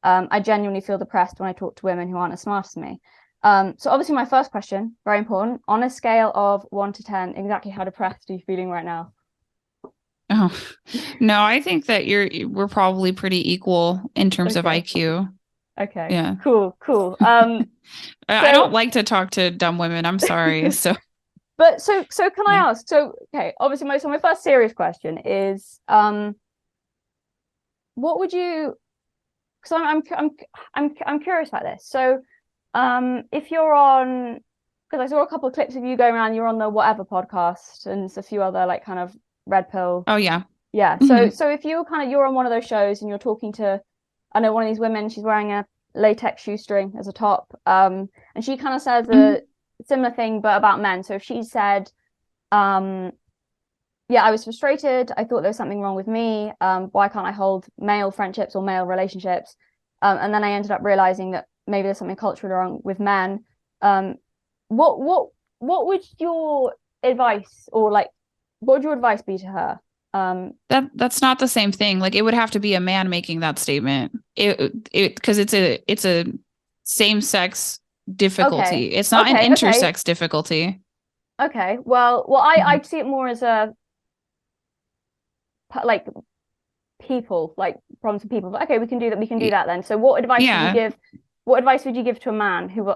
I genuinely feel depressed when I talk to women who aren't as smart as me. So obviously, my first question, very important, on a scale of 1 to 10, exactly how depressed are you feeling right now? Oh no, I think that we're probably pretty equal in terms of IQ. Okay. Yeah. Cool. I don't like to talk to dumb women. I'm sorry. So. But so can I ask? So okay, obviously my first serious question is, what would you? Because I'm curious about this. So, if you're on, because I saw a couple of clips of you going around. You're on the Whatever podcast, and a few other like kind of red pill. Oh yeah. Yeah. So if you're on one of those shows and you're talking to, I know one of these women. She's wearing a latex shoestring as a top. And she kind of says a similar thing but about men. So if she said, I was frustrated, I thought there was something wrong with me, why can't I hold male friendships or male relationships, and then I ended up realizing that maybe there's something culturally wrong with men, what would your advice, or like what would your advice be to her? That's not the same thing. Like, it would have to be a man making that statement, because it's a same-sex difficulty. Okay. It's not an intersex difficulty. Okay. Well, I see it more as a like people, like problems with people. But okay, we can do that. We can do that then. So, what advice would you give? What advice would you give to a man who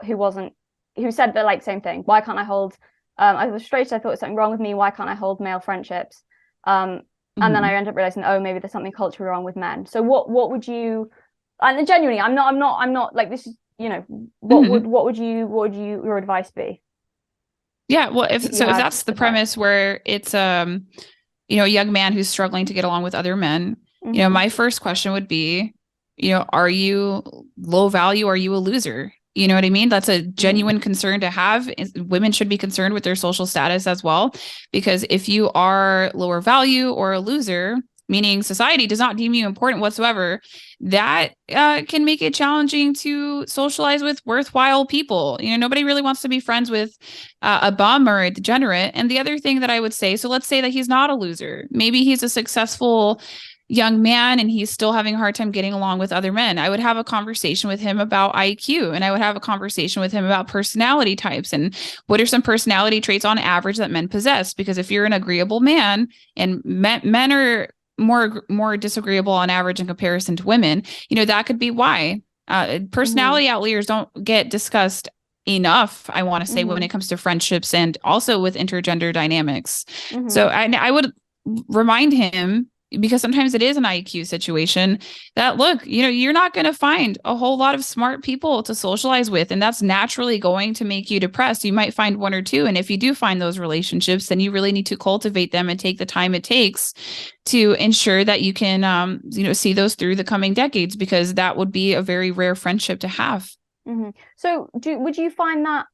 said the like same thing? Why can't I hold? I was frustrated. I thought there was something wrong with me. Why can't I hold male friendships? And then I ended up realizing, oh, maybe there's something culturally wrong with men. So, what would you? And genuinely, I'm not like this is. What would your advice be? Yeah, well, if that's the premise, where it's a young man who's struggling to get along with other men, my first question would be, are you low value? Are you a loser? You know what I mean? That's a genuine concern to have. Women should be concerned with their social status as well, because if you are lower value or a loser, meaning society does not deem you important whatsoever, that can make it challenging to socialize with worthwhile people. You know, nobody really wants to be friends with a bum or a degenerate. And the other thing that I would say, so let's say that he's not a loser. Maybe he's a successful young man and he's still having a hard time getting along with other men. I would have a conversation with him about IQ, and I would have a conversation with him about personality types and what are some personality traits on average that men possess. Because if you're an agreeable man, and men are more disagreeable on average in comparison to women, you know, that could be why. Personality outliers don't get discussed enough, I want to say, when it comes to friendships and also with intergender dynamics. So I would remind him, because sometimes it is an IQ situation, that look, you know, you're not going to find a whole lot of smart people to socialize with, and that's naturally going to make you depressed. You might find one or two, and if you do find those relationships, then you really need to cultivate them and take the time it takes to ensure that you can you know, see those through the coming decades, because that would be a very rare friendship to have. So would you find that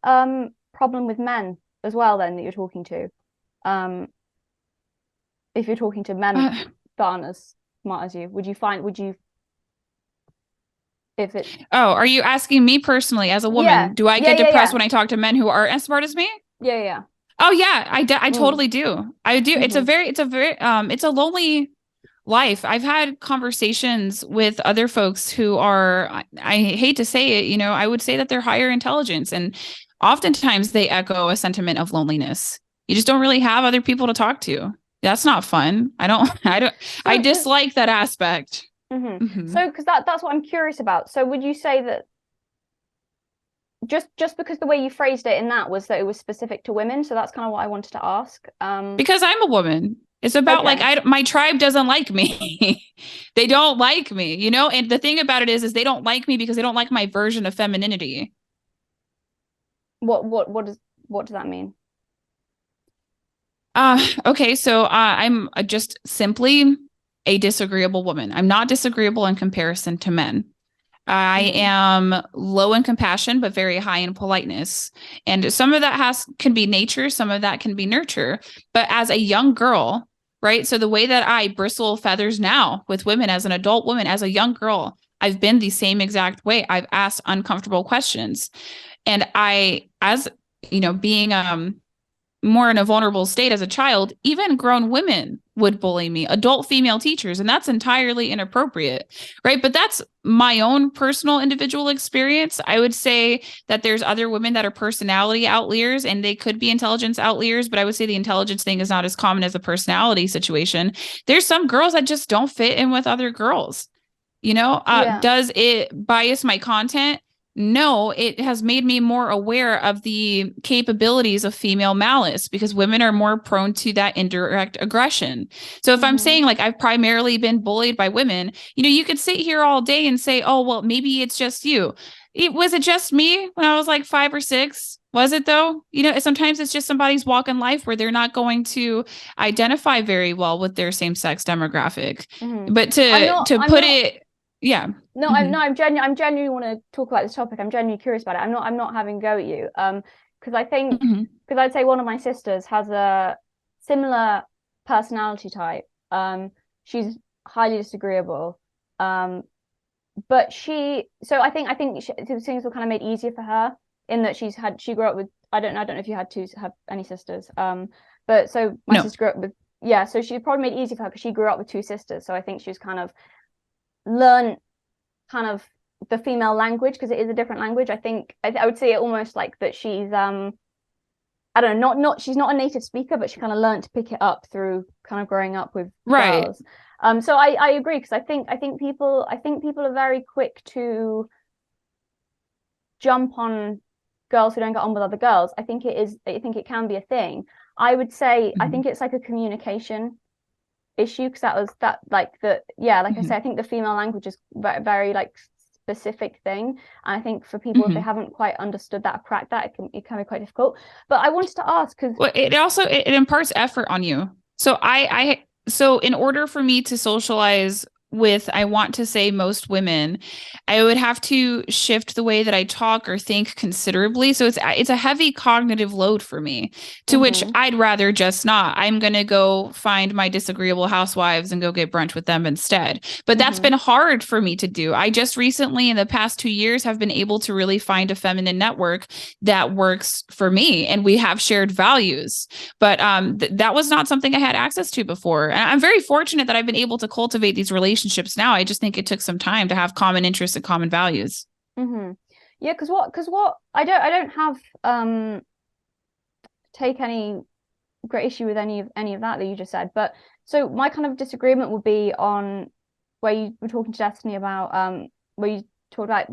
problem with men as well then, that you're talking to, if you're talking to men that aren't as smart as you, if it... Oh, are you asking me personally as a woman? Do I get depressed when I talk to men who aren't as smart as me? Yeah. Oh yeah, I totally do. I do. It's a very it's a lonely life. I've had conversations with other folks who are, I hate to say it, you know, I would say that they're higher intelligence, and oftentimes they echo a sentiment of loneliness. You just don't really have other people to talk to. That's not fun. I dislike that aspect. So, because that's what I'm curious about. So would you say that just because the way you phrased it in that was that it was specific to women? So that's kind of what I wanted to ask. Because I'm a woman. It's about my tribe doesn't like me. They don't like me, you know? And the thing about it is they don't like me because they don't like my version of femininity. What does that mean? Okay, so I'm just simply a disagreeable woman. I'm not disagreeable in comparison to men. I am low in compassion, but very high in politeness. And some of that can be nature, some of that can be nurture. But as a young girl, right? So the way that I bristle feathers now with women, as an adult woman, as a young girl, I've been the same exact way. I've asked uncomfortable questions. And as you know, being more in a vulnerable state as a child, even grown women would bully me, adult female teachers, and that's entirely inappropriate, right? But that's my own personal individual experience. I would say that there's other women that are personality outliers, and they could be intelligence outliers, but I would say the intelligence thing is not as common as a personality situation. There's some girls that just don't fit in with other girls. You know, does it bias my content? No, it has made me more aware of the capabilities of female malice, because women are more prone to that indirect aggression. So if I'm saying like I've primarily been bullied by women, you know, you could sit here all day and say, oh, well, maybe it's just you. Was it just me when I was like 5 or 6? Was it though? You know, sometimes it's just somebody's walk in life where they're not going to identify very well with their same sex demographic. But to put it. Yeah. No, I'm genuinely want to talk about this topic. I'm genuinely curious about it. I'm not having a go at you. Because I think, because I'd say one of my sisters has a similar personality type. She's highly disagreeable. But so I think things were kind of made easier for her in that she grew up with, I don't know if you had to have any sisters. But so my sister grew up with, so she probably made it easier for her because she grew up with 2 sisters. So I think she was kind of learn kind of the female language, because it is a different language. I think I would say it almost like that she's I don't know, not she's not a native speaker, but she kind of learned to pick it up through kind of growing up with girls. So I agree, because I think people are very quick to jump on girls who don't get on with other girls. I think it can be a thing. I would say I think it's like a communication issue, because I say I think the female language is very, very like specific thing, and I think for people if they haven't quite understood that or cracked that, it can be quite difficult. But I wanted to ask, because it also imparts effort on you. So so in order for me to socialize with, I want to say, most women, I would have to shift the way that I talk or think considerably. So it's a heavy cognitive load for me, to which I'd rather just not. I'm going to go find my disagreeable housewives and go get brunch with them instead. But that's been hard for me to do. I just recently, in the past 2 years, have been able to really find a feminine network that works for me, and we have shared values. But that was not something I had access to before. And I'm very fortunate that I've been able to cultivate these relationships now. I just think it took some time to have common interests and common values. Yeah, because what I don't have take any great issue with any of that you just said. But so my kind of disagreement would be on where you were talking to Destiny about where you talked about,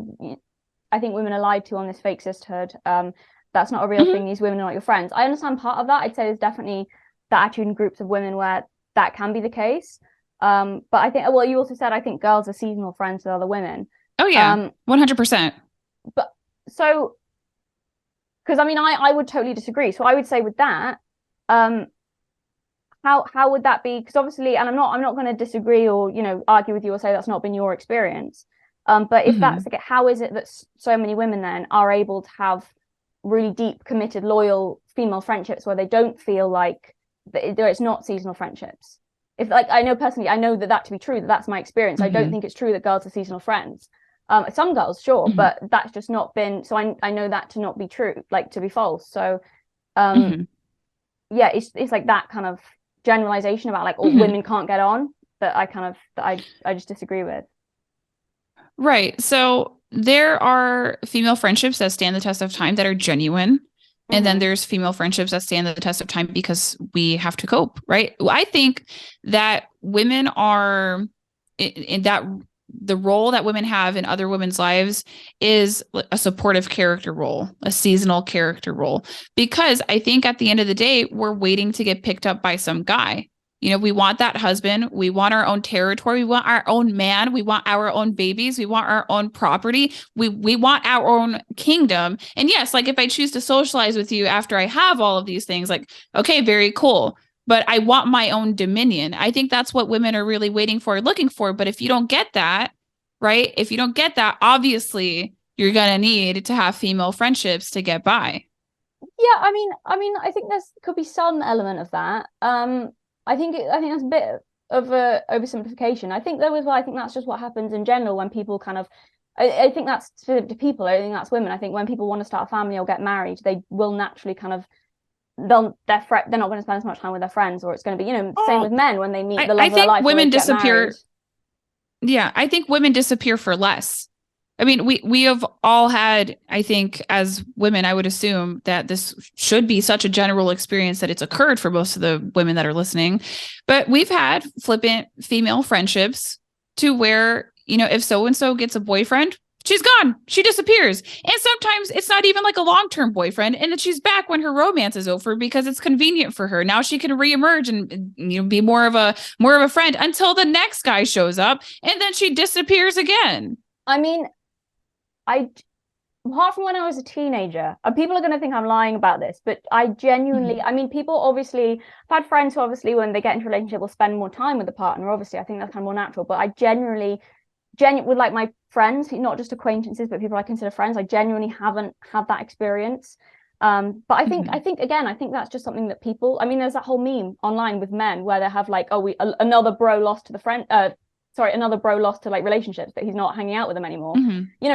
I think women are lied to on this fake sisterhood. That's not a real thing. These women are not your friends. I understand part of that. I'd say there's definitely that attitude in groups of women where that can be the case. But I think, well, you also said, I think girls are seasonal friends with other women. Oh yeah, 100%. But so, because I mean, I would totally disagree. So I would say with that, how would that be? Because obviously, and I'm not going to disagree or argue with you or say that's not been your experience. But if that's like, how is it that so many women then are able to have really deep, committed, loyal female friendships where they don't feel like it's not seasonal friendships? If, like, I know personally, I know that to be true, that's my experience. I don't think it's true that girls are seasonal friends. Some girls, sure, but that's just not been, so I know that to not be true, like to be false. So yeah, it's like that kind of generalization about like all women can't get on that I just disagree with. Right. So there are female friendships that stand the test of time that are genuine. And then there's female friendships that stand the test of time because we have to cope, right? I think that women are in that the role that women have in other women's lives is a supportive character role, a seasonal character role, because I think at the end of the day, we're waiting to get picked up by some guy. We want that husband. We want our own territory. We want our own man. We want our own babies. We want our own property. We want our own kingdom. And yes, like if I choose to socialize with you after I have all of these things, like, okay, very cool. But I want my own dominion. I think that's what women are really waiting for, looking for. But if you don't get that, right? If you don't get that, obviously you're going to need to have female friendships to get by. Yeah, I mean, I think could be some element of that. I think that's a bit of a oversimplification. I think though as well, I think that's just what happens in general when people kind of, I think that's to people, I think that's women. I think when people want to start a family or get married, they will naturally kind of, they're not going to spend as much time with their friends, or it's going to be, same with men when they meet the love of their life. Women disappear. Yeah, I think women disappear for less. I mean, we have all had, I think, as women, I would assume that this should be such a general experience that it's occurred for most of the women that are listening. But we've had flippant female friendships to where, if so-and-so gets a boyfriend, she's gone. She disappears. And sometimes it's not even like a long-term boyfriend. And then she's back when her romance is over because it's convenient for her. Now she can reemerge and be more of a friend until the next guy shows up. And then she disappears again. I mean, apart from when I was a teenager, and people are going to think I'm lying about this, but I genuinely, I mean, people obviously, I've had friends who obviously when they get into a relationship will spend more time with the partner. Obviously, I think that's kind of more natural, but I genuinely with like my friends, not just acquaintances, but people I consider friends, I genuinely haven't had that experience. But I think again, I think that's just something that people, I mean, there's that whole meme online with men where they have like, another bro lost to the friend, another bro lost to like relationships, but he's not hanging out with them anymore.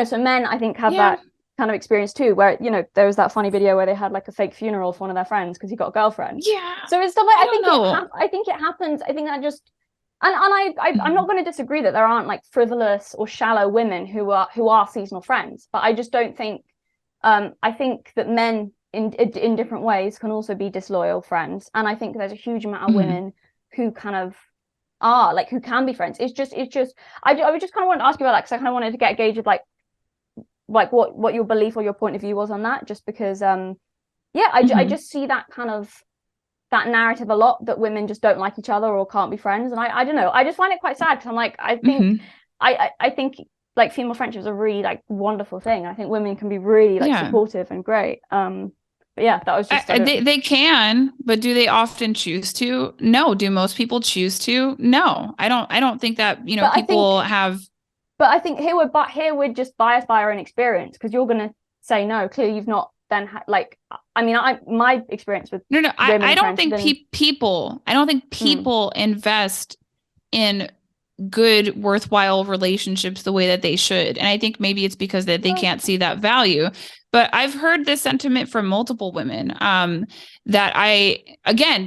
So men, I think, have that kind of experience too, where, there was that funny video where they had like a fake funeral for one of their friends because he got a girlfriend. Yeah. So it's stuff like, I think it happens. I think that just, and I'm not going to disagree that there aren't like frivolous or shallow women who are seasonal friends, but I just don't think, I think that men in different ways can also be disloyal friends. And I think there's a huge amount of women who kind of are like, who can be friends. It's just I would just kind of want to ask you about that, because I kind of wanted to get a gauge of like what your belief or your point of view was on that, just because I just see that kind of that narrative a lot, that women just don't like each other or can't be friends. And I don't know, I just find it quite sad, because I'm like, I think I think like female friendship is a really like wonderful thing. I think women can be really like supportive and great. But But yeah, that was just they can, but do they often choose to? No. Do most people choose to? No. I don't think that, people have. But I think here we're just biased by our own experience, because you're going to say no. Clearly, you've not then my experience with no. I don't think people. I don't think people invest in good, worthwhile relationships the way that they should. And I think maybe it's because that they can't see that value. But I've heard this sentiment from multiple women, that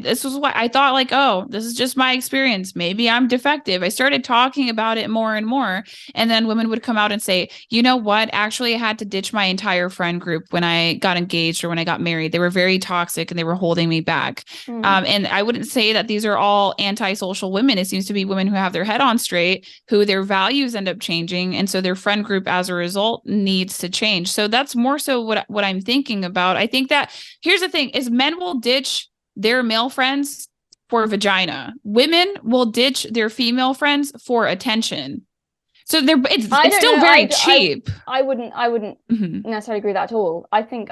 this was what I thought, like, oh, this is just my experience. Maybe I'm defective. I started talking about it more and more. And then women would come out and say, you know what? Actually, I had to ditch my entire friend group when I got engaged or when I got married. They were very toxic and they were holding me back. And I wouldn't say that these are all antisocial women. It seems to be women who have their head on straight, who their values end up changing. And so their friend group as a result needs to change. So that's more so what I'm thinking about. I think that here's the thing is men will ditch their male friends for vagina. Women will ditch their female friends for attention. So it's still very cheap. I wouldn't necessarily agree with that at all. I think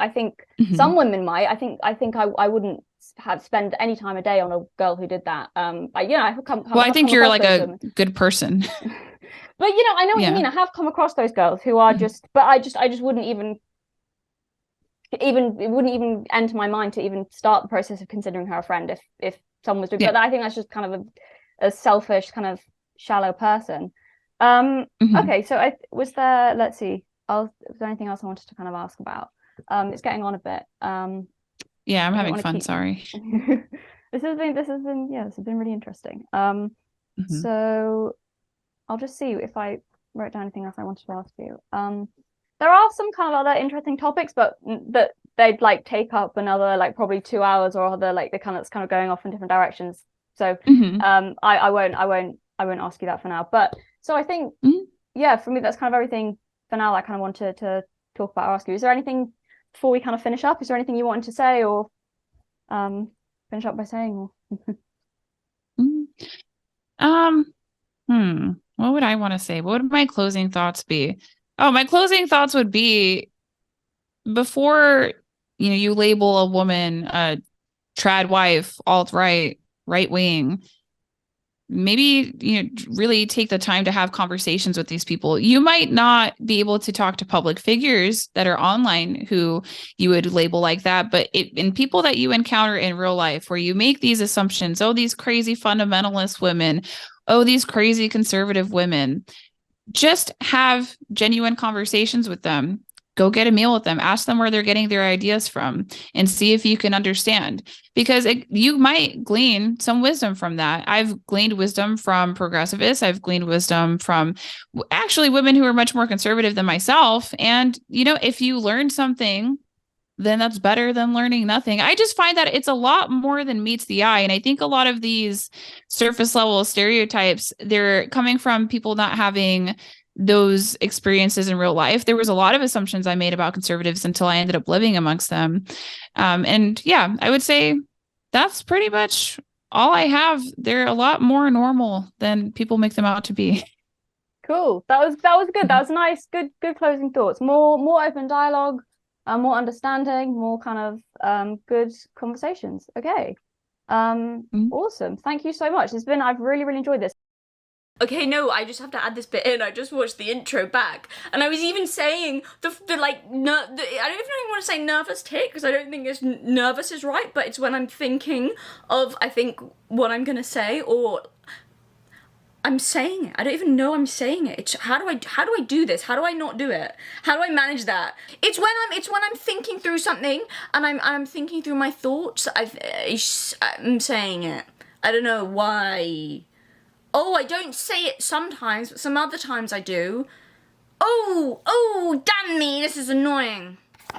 some women might. I think I wouldn't have spend any time a day on a girl who did that. I think you're like a good person. But I know what you mean. I have come across those girls who are just, but I just wouldn't even it wouldn't even enter my mind to even start the process of considering her a friend if someone was doing. But I think that's just kind of a selfish, kind of shallow person. Okay, so was there? Let's see. Was there anything else I wanted to kind of ask about? It's getting on a bit. Yeah, I'm having fun. Sorry. This has been really interesting. So I'll just see if I wrote down anything else I wanted to ask you. There are some kind of other interesting topics, but that they'd like take up another like probably 2 hours, or other like it's kind of going off in different directions. So I won't ask you that for now. But so I think for me that's kind of everything for now. I kind of wanted to talk about or ask you. Is there anything before we kind of finish up? Is there anything you wanted to say or finish up by saying? What would I want to say? What would my closing thoughts be? Oh, my closing thoughts would be, before you label a woman a trad wife, alt-right, right wing, maybe really take the time to have conversations with these people. You might not be able to talk to public figures that are online who you would label like that, but in people that you encounter in real life, where you make these assumptions, oh, these crazy fundamentalist women, oh, these crazy conservative women, just have genuine conversations with them. Go get a meal with them. Ask them where they're getting their ideas from and see if you can understand, because you might glean some wisdom from that. I've gleaned wisdom from progressivists. I've gleaned wisdom from actually women who are much more conservative than myself. And, if you learn something, then that's better than learning nothing. I just find that it's a lot more than meets the eye. And I think a lot of these surface level stereotypes, they're coming from people not having those experiences in real life. There was a lot of assumptions I made about conservatives until I ended up living amongst them. I would say that's pretty much all I have. They're a lot more normal than people make them out to be. Cool. That was good. That was nice. Good closing thoughts. More open dialogue. More understanding, more kind of good conversations. Okay. Awesome. Thank you so much. I've really, really enjoyed this. Okay, no, I just have to add this bit in. I just watched the intro back, and I was even saying I don't even want to say nervous tick, because I don't think it's nervous is right, but it's when I'm thinking of, I think, what I'm gonna say, or I'm saying it. I don't even know I'm saying it. How do I do this? How do I not do it? How do I manage that? It's when I'm thinking through something and I'm thinking through my thoughts. I'm saying it. I don't know why. Oh, I don't say it sometimes, but some other times I do. Oh, damn me, this is annoying.